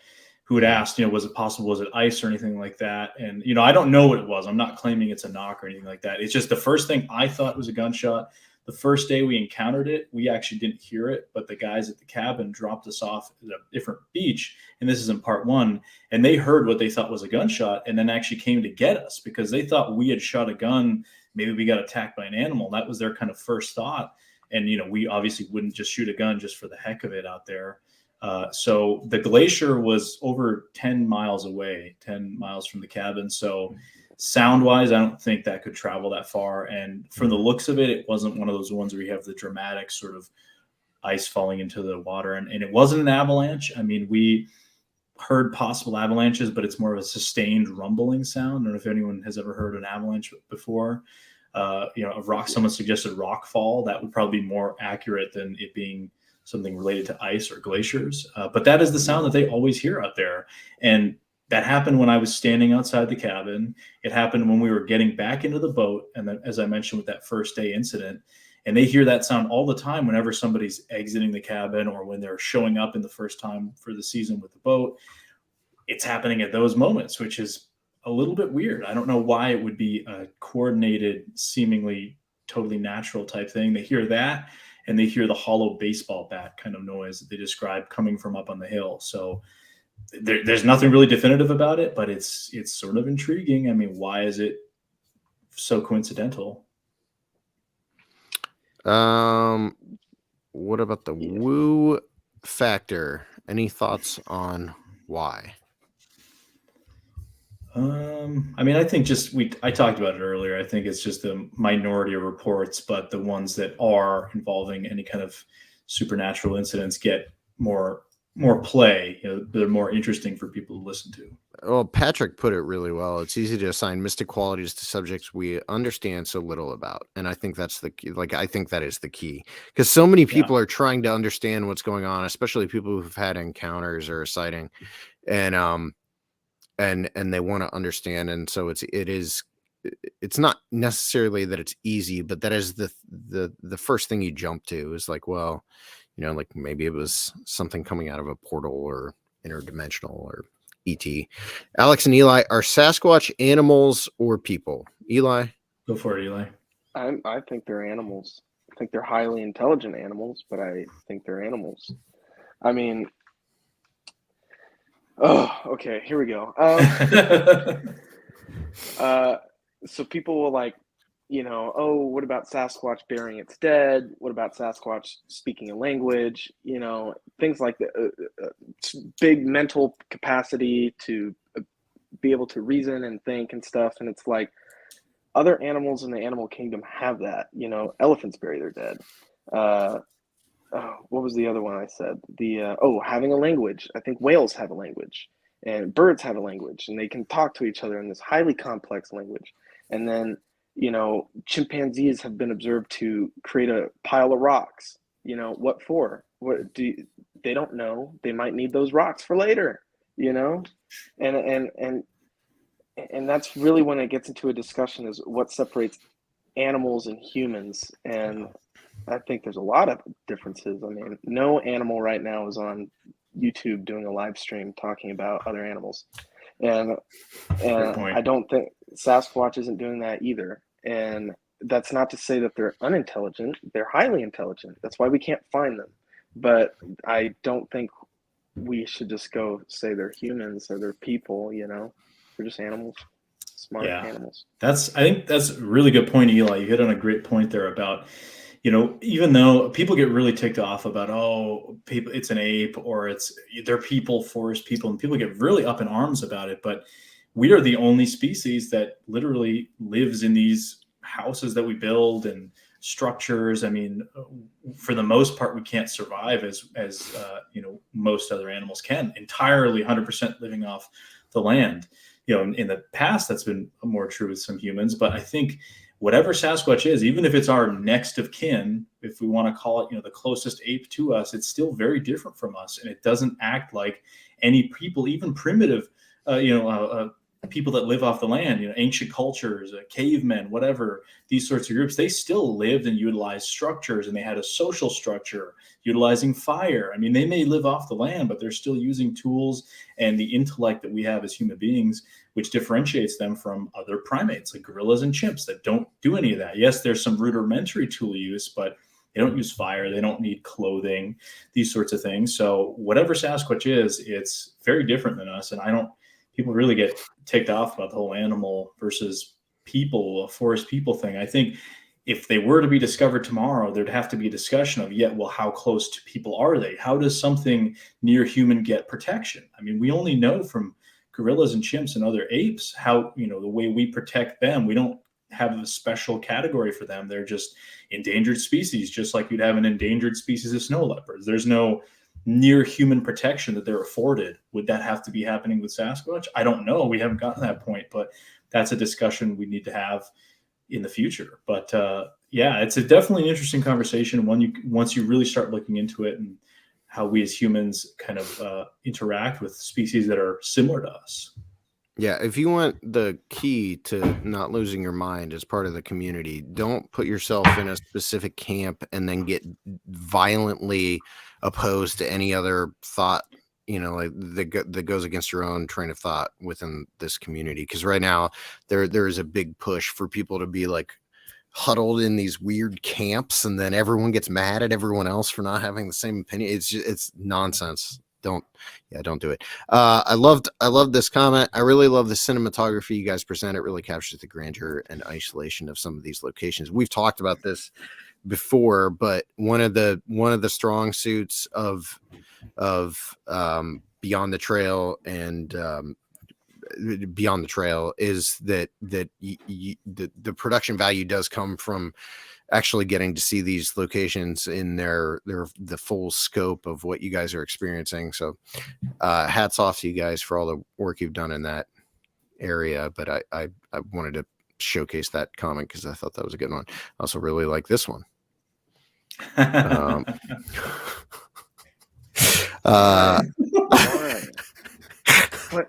S2: who had asked, was it possible? Was it ice or anything like that? And, I don't know what it was. I'm not claiming it's a knock or anything like that. It's just the first thing I thought was a gunshot. The first day we encountered it, we actually didn't hear it, but the guys at the cabin dropped us off at a different beach. And this is in part one. And they heard what they thought was a gunshot and then actually came to get us because they thought we had shot a gun. Maybe we got attacked by an animal. That was their kind of first thought. And, we obviously wouldn't just shoot a gun just for the heck of it out there. So the glacier was over 10 miles away, 10 miles from the cabin. So sound wise, I don't think that could travel that far. And from the looks of it, it wasn't one of those ones where you have the dramatic sort of ice falling into the water. And it wasn't an avalanche. I mean, we heard possible avalanches, but it's more of a sustained rumbling sound. I don't know if anyone has ever heard an avalanche before. Someone suggested rock fall. That would probably be more accurate than it being something related to ice or glaciers. But that is the sound that they always hear out there. And that happened when I was standing outside the cabin. It happened when we were getting back into the boat. And then, as I mentioned with that first day incident, and they hear that sound all the time whenever somebody's exiting the cabin or when they're showing up in the first time for the season with the boat. It's happening at those moments, which is a little bit weird. I don't know why it would be a coordinated, seemingly totally natural type thing. They hear that. And they hear the hollow baseball bat kind of noise that they describe coming from up on the hill. So there's nothing really definitive about it, but it's sort of intriguing. I mean, why is it so coincidental?
S1: What about the woo factor? Any thoughts on why?
S2: I mean, I think I talked about it earlier. I think it's just a minority of reports, but the ones that are involving any kind of supernatural incidents get more play. They're more interesting for people to listen to.
S1: Well, Patrick put it really well. It's easy to assign mystic qualities to subjects we understand so little about. And I think that's the key. I think that is the key because so many people are trying to understand what's going on, especially people who've had encounters or a sighting. And they want to understand, and so it's not necessarily that it's easy, but that is the first thing you jump to is like, well, like maybe it was something coming out of a portal or interdimensional or ET. Aleks and Eli, are Sasquatch animals or people? Eli,
S2: go for it, Eli.
S3: I think they're animals. I think they're highly intelligent animals, but I think they're animals. I mean. Oh, okay. Here we go. So people will what about Sasquatch burying its dead? What about Sasquatch speaking a language? Things like that. Big mental capacity to be able to reason and think and stuff. And it's like other animals in the animal kingdom have that. You know, elephants bury their dead. What was the other one I said? Having a language. I think whales have a language, and birds have a language, and they can talk to each other in this highly complex language. And then, you know, chimpanzees have been observed to create a pile of rocks. You know, what for? They don't know. They might need those rocks for later, you know? And that's really when it gets into a discussion, is what separates animals and humans. And I think there's a lot of differences. I mean, no animal right now is on YouTube doing a live stream talking about other animals. And I don't think Sasquatch isn't doing that either. And that's not to say that they're unintelligent. They're highly intelligent. That's why we can't find them. But I don't think we should just go say they're humans or they're people, you know? They're just animals, smart animals.
S2: I think that's a really good point, Eli. You hit on a great point there about, you know, even though people get really ticked off about, people, it's an ape, or they're people, forest people, and people get really up in arms about it. But we are the only species that literally lives in these houses that we build and structures. I mean, for the most part, we can't survive as you know, most other animals can, entirely 100% living off the land. You know, in the past, that's been more true with some humans. But I think whatever Sasquatch is, even if it's our next of kin, if we want to call it, you know, the closest ape to us, it's still very different from us, and it doesn't act like any people, even primitive, people that live off the land, you know, ancient cultures, cavemen, whatever, these sorts of groups, they still lived and utilized structures, and they had a social structure utilizing fire. I mean, they may live off the land, but they're still using tools and the intellect that we have as human beings, which differentiates them from other primates like gorillas and chimps that don't do any of that. Yes, there's some rudimentary tool use, but they don't use fire. They don't need clothing, these sorts of things. So whatever Sasquatch is, it's very different than us. And people really get ticked off about the whole animal versus people, forest people thing. I think if they were to be discovered tomorrow, there'd have to be a discussion of, how close to people are they? How does something near human get protection? I mean, we only know from gorillas and chimps and other apes how, you know, the way we protect them. We don't have a special category for them. They're just endangered species, just like you'd have an endangered species of snow leopards. There's no near human protection that they're afforded. Would that have to be happening with Sasquatch? I don't know. We haven't gotten to that point, but that's a discussion we need to have in the future. But it's definitely an interesting conversation. Once you really start looking into it and how we as humans kind of interact with species that are similar to us.
S1: Yeah, if you want the key to not losing your mind as part of the community, don't put yourself in a specific camp and then get violently opposed to any other thought, you know, like that goes against your own train of thought within this community. Because right now there is a big push for people to be like huddled in these weird camps, and then everyone gets mad at everyone else for not having the same opinion. It's nonsense. Don't do it. I loved this comment. I really love the cinematography you guys present. It really captures the grandeur and isolation of some of these locations. We've talked about this before, but one of the strong suits of Beyond the Trail and Beyond the Trail is that the production value does come from actually getting to see these locations in the full scope of what you guys are experiencing. So hats off to you guys for all the work you've done in that area. But I wanted to showcase that comment because I thought that was a good one. I also really like this one.
S3: What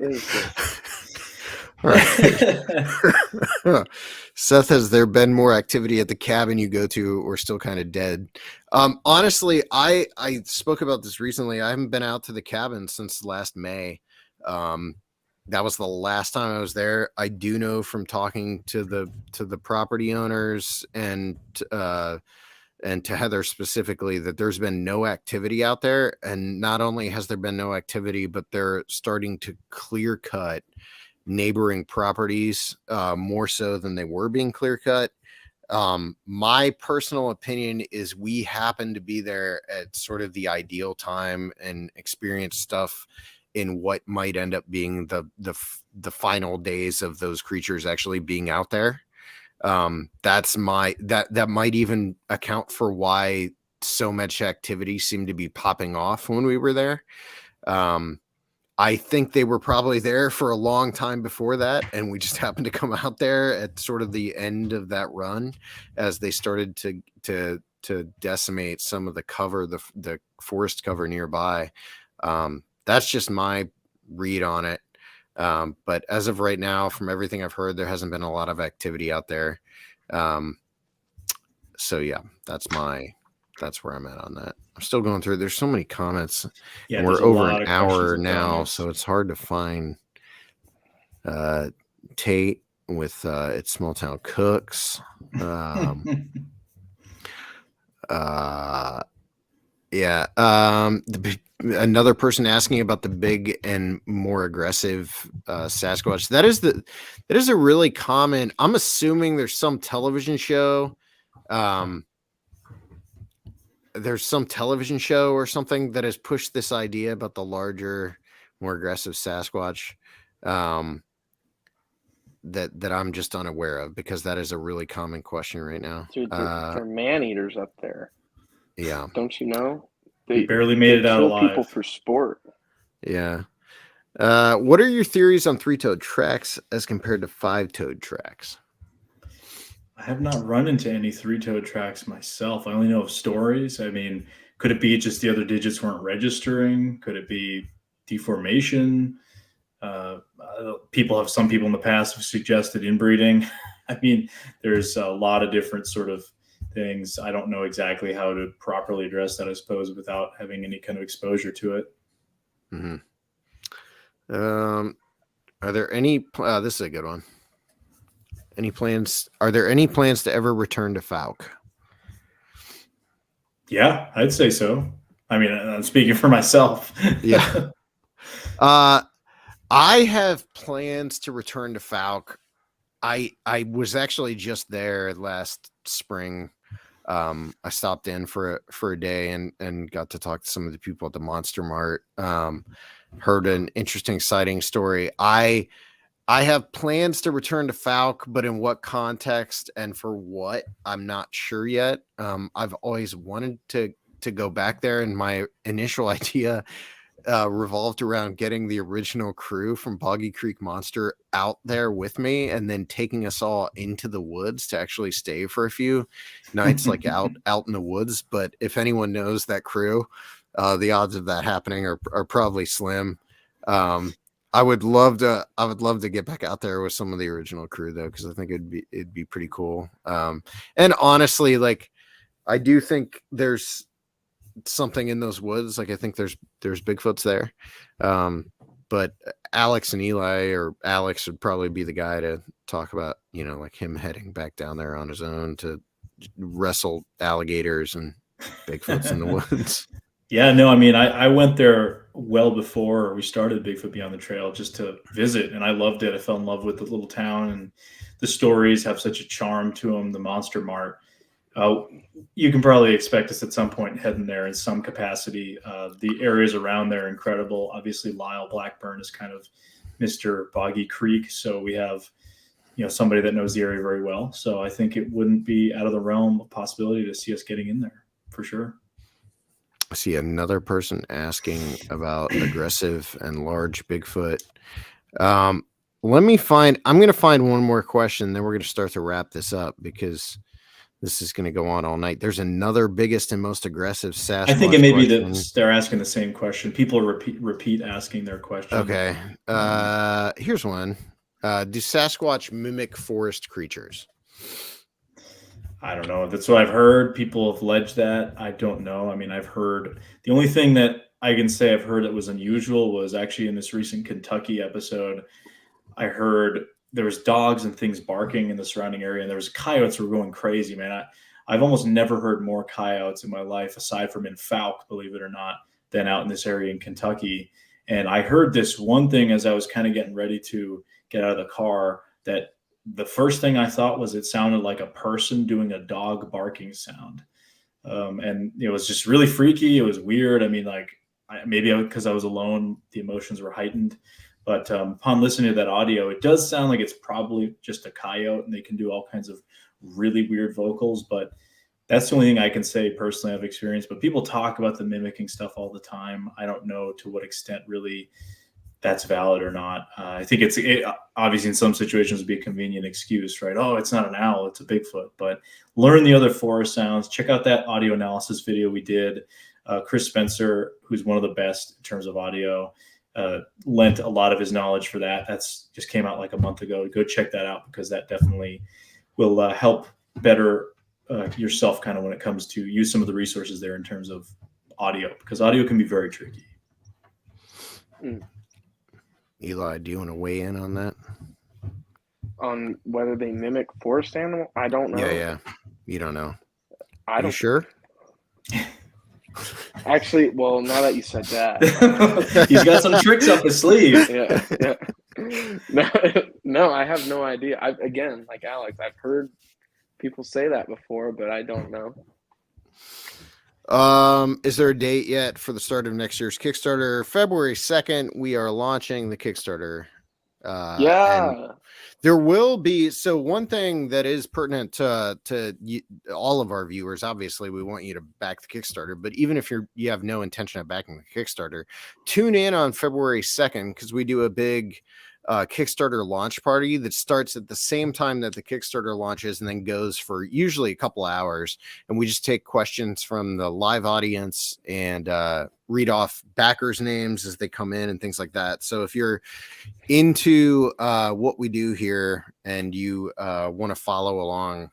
S3: is this?
S1: All right. Seth, has there been more activity at the cabin you go to, or still kind of dead? Honestly, I spoke about this recently. I haven't been out to the cabin since last May. That was the last time I was there. I do know from talking to the property owners and to Heather specifically that there's been no activity out there. And not only has there been no activity, but they're starting to clear cut neighboring properties more so than they were being clear cut. My personal opinion is we happen to be there at sort of the ideal time and experience stuff in what might end up being the final days of those creatures actually being out there. That might even account for why so much activity seemed to be popping off when we were there. I think they were probably there for a long time before that, and we just happened to come out there at sort of the end of that run as they started to decimate some of the cover, the forest cover nearby. That's just my read on it. But as of right now, from everything I've heard, there hasn't been a lot of activity out there. So yeah, that's where I'm at on that. I'm still going through. There's so many comments.
S2: Yeah,
S1: and we're over an hour now, so it's hard to find Tate with it's Small Town Cooks. Yeah. Another person asking about the big and more aggressive Sasquatch. That is a really common. I'm assuming there's some television show. There's some television show or something that has pushed this idea about the larger, more aggressive Sasquatch. That I'm just unaware of, because that is a really common question right now.
S3: Dude, they're man-eaters up there.
S1: Yeah.
S3: Don't you know?
S2: They barely made it out alive.
S3: People for sport.
S1: Yeah. What are your theories on 3-toed tracks as compared to 5-toed tracks?
S2: I have not run into any 3-toed tracks myself. I only know of stories. I mean, could it be just the other digits weren't registering? Could it be deformation? Some people in the past have suggested inbreeding. I mean, there's a lot of different sort of things. I don't know exactly how to properly address that, I suppose, without having any kind of exposure to it.
S1: Mm-hmm. Are there any? This is a good one. Any plans? Are there any plans to ever return to Fouke?
S2: Yeah, I'd say so. I mean, I'm speaking for myself.
S1: Yeah. I have plans to return to Fouke. I was actually just there last spring. I stopped in for a day and got to talk to some of the people at the Monster Mart. Heard an interesting sighting story. I have plans to return to Fouke, but in what context and for what, I'm not sure yet. I've always wanted to go back there, and my initial idea revolved around getting the original crew from Boggy Creek Monster out there with me, and then taking us all into the woods to actually stay for a few nights, like out in the woods. But if anyone knows that crew, the odds of that happening are probably slim. I would love to get back out there with some of the original crew, though, because I think it'd be pretty cool. And honestly, like, I do think there's something in those woods. Like, I think there's Bigfoots there. But Aleks and Eli, or Aleks would probably be the guy to talk about, like him heading back down there on his own to wrestle alligators and Bigfoots in the woods.
S2: Yeah, no, I mean, I went there well before we started Bigfoot Beyond the Trail just to visit, and I loved it. I fell in love with the little town, and the stories have such a charm to them, the Monster Mart. You can probably expect us at some point heading there in some capacity. The areas around there are incredible. Obviously, Lyle Blackburn is kind of Mr. Boggy Creek, so we have somebody that knows the area very well. So I think it wouldn't be out of the realm of possibility to see us getting in there for sure.
S1: I see another person asking about aggressive and large Bigfoot. I'm going to find one more question, then we're going to start to wrap this up, because this is going to go on all night. There's another biggest and most aggressive Sasquatch.
S2: I think it may be that they're asking the same question. People repeat asking their question.
S1: Okay. Here's one. Do Sasquatch mimic forest creatures?
S2: I don't know. That's what I've heard. People have alleged that. I don't know. I mean, I've heard, the only thing that I can say I've heard that was unusual was actually in this recent Kentucky episode. I heard there was dogs and things barking in the surrounding area, and there was coyotes who were going crazy, man. I've almost never heard more coyotes in my life, aside from in Fouke, believe it or not, than out in this area in Kentucky. And I heard this one thing as I was kind of getting ready to get out of the car, that the first thing I thought was it sounded like a person doing a dog barking sound. And it was just really freaky. It was weird. I mean, like, maybe because I was alone, the emotions were heightened. But upon listening to that audio, it does sound like it's probably just a coyote, and they can do all kinds of really weird vocals. But that's the only thing I can say personally I've experienced. But people talk about the mimicking stuff all the time. I don't know to what extent really that's valid or not. I think it obviously in some situations would be a convenient excuse, right? Oh, it's not an owl, it's a Bigfoot. But learn the other forest sounds. Check out that audio analysis video we did. Chris Spencer, who's one of the best in terms of audio, lent a lot of his knowledge for that. That's just came out like a month ago. Go check that out, because that definitely will help better yourself kind of when it comes to use some of the resources there in terms of audio, because audio can be very tricky.
S1: Eli, do you want to weigh in on that?
S3: On whether they mimic forest animal? I don't know.
S1: Yeah. You don't know.
S3: I don't.
S1: You sure?
S3: Actually, well, now that you said that,
S2: He's got some tricks up his sleeve.
S3: yeah. No, I have no idea. Again, like Aleks, I've heard people say that before, but I don't know.
S1: Is there a date yet for the start of next year's Kickstarter? February 2nd, we are launching the Kickstarter. And there will be, so one thing that is pertinent to all of our viewers, obviously we want you to back the Kickstarter, but even if you have no intention of backing the Kickstarter, tune in on February 2nd, because we do a big Kickstarter launch party that starts at the same time that the Kickstarter launches and then goes for usually a couple hours. And we just take questions from the live audience and read off backers' names as they come in and things like that. So if you're into what we do here and you want to follow along,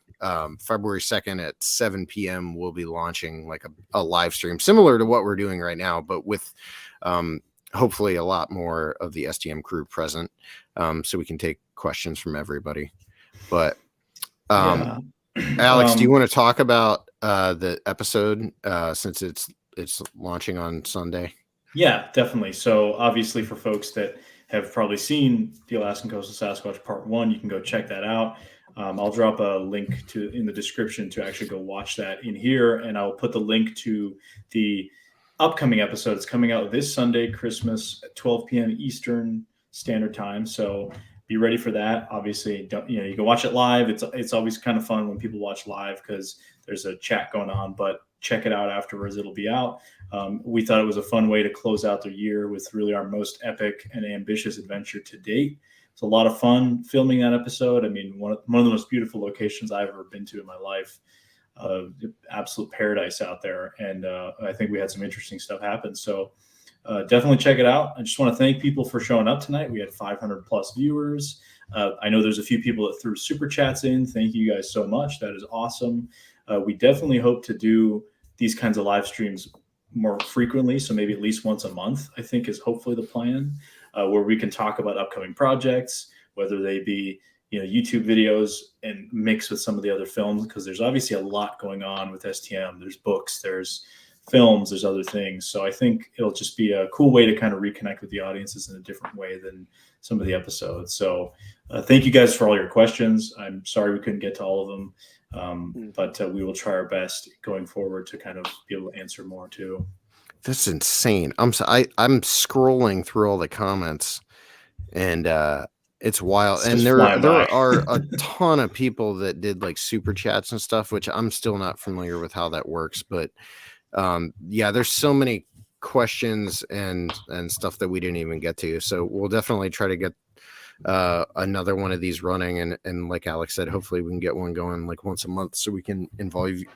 S1: February 2nd at 7 p.m. we'll be launching like a live stream similar to what we're doing right now, but with hopefully a lot more of the STM crew present, so we can take questions from everybody. But Aleks, do you want to talk about the episode since it's launching on Sunday? Yeah,
S2: definitely. So obviously for folks that have probably seen the Alaskan Coastal Sasquatch Part 1, you can go check that out. I'll drop a link in the description to actually go watch that in here, and I'll put the link to the upcoming episode. It's coming out this Sunday, Christmas, at 12 p.m. Eastern Standard Time. So be ready for that. Obviously, you can watch it live. It's always kind of fun when people watch live because there's a chat going on. But check it out afterwards. It'll be out. We thought it was a fun way to close out the year with really our most epic and ambitious adventure to date. It's a lot of fun filming that episode. I mean, one of the most beautiful locations I've ever been to in my life. Absolute paradise out there, and I think we had some interesting stuff happen. So definitely check it out. I just want to thank people for showing up tonight. We had 500 plus viewers. I know there's a few people that threw super chats in. Thank you guys so much. That is awesome. We definitely hope to do these kinds of live streams more frequently. So maybe at least once a month, I think, is hopefully the plan, where we can talk about upcoming projects, whether they be YouTube videos and mix with some of the other films, because there's obviously a lot going on with STM. There's books, there's films, there's other things. So I think it'll just be a cool way to kind of reconnect with the audiences in a different way than some of the episodes. So thank you guys for all your questions. I'm sorry we couldn't get to all of them, but we will try our best going forward to kind of be able to answer more too.
S1: That's insane. I'm scrolling through all the comments, and it's wild. And there are a ton of people that did like super chats and stuff, which I'm still not familiar with how that works. But there's so many questions and stuff that we didn't even get to. So we'll definitely try to get another one of these running. And like Aleks said, hopefully we can get one going like once a month so we can involve you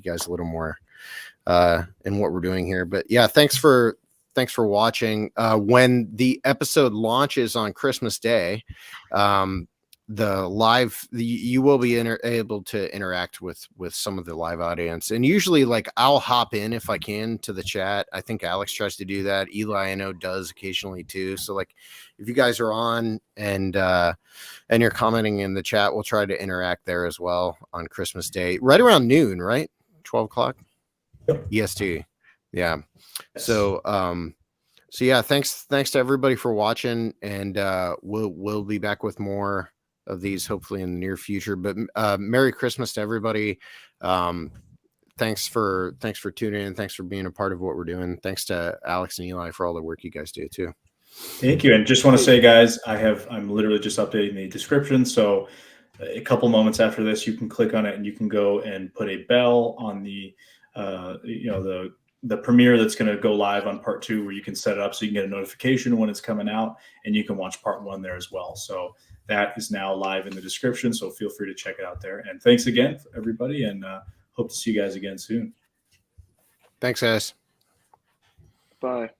S1: guys a little more in what we're doing here. But yeah, thanks for watching. When the episode launches on Christmas Day, you will be able to interact with some of the live audience, and usually like I'll hop in if I can to the chat. I think Aleks tries to do that. Eli, I know, does occasionally too. So like if you guys are on and you're commenting in the chat, we'll try to interact there as well on Christmas Day, right around noon, right? 12 o'clock EST. Yeah. So yeah, thanks to everybody for watching, and we'll be back with more of these hopefully in the near future. But Merry Christmas to everybody. thanks for tuning in. Thanks for being a part of what we're doing. Thanks to Aleks and Eli for all the work you guys do too.
S2: Thank you. And just want to say, guys, I'm literally just updating the description. So a couple moments after this, you can click on it and you can go and put a bell on the the premiere that's going to go live on part 2, where you can set it up so you can get a notification when it's coming out, and you can watch part 1 there as well. So that is now live in the description. So feel free to check it out there. And thanks again, everybody, and hope to see you guys again soon.
S1: Thanks, guys.
S3: Bye.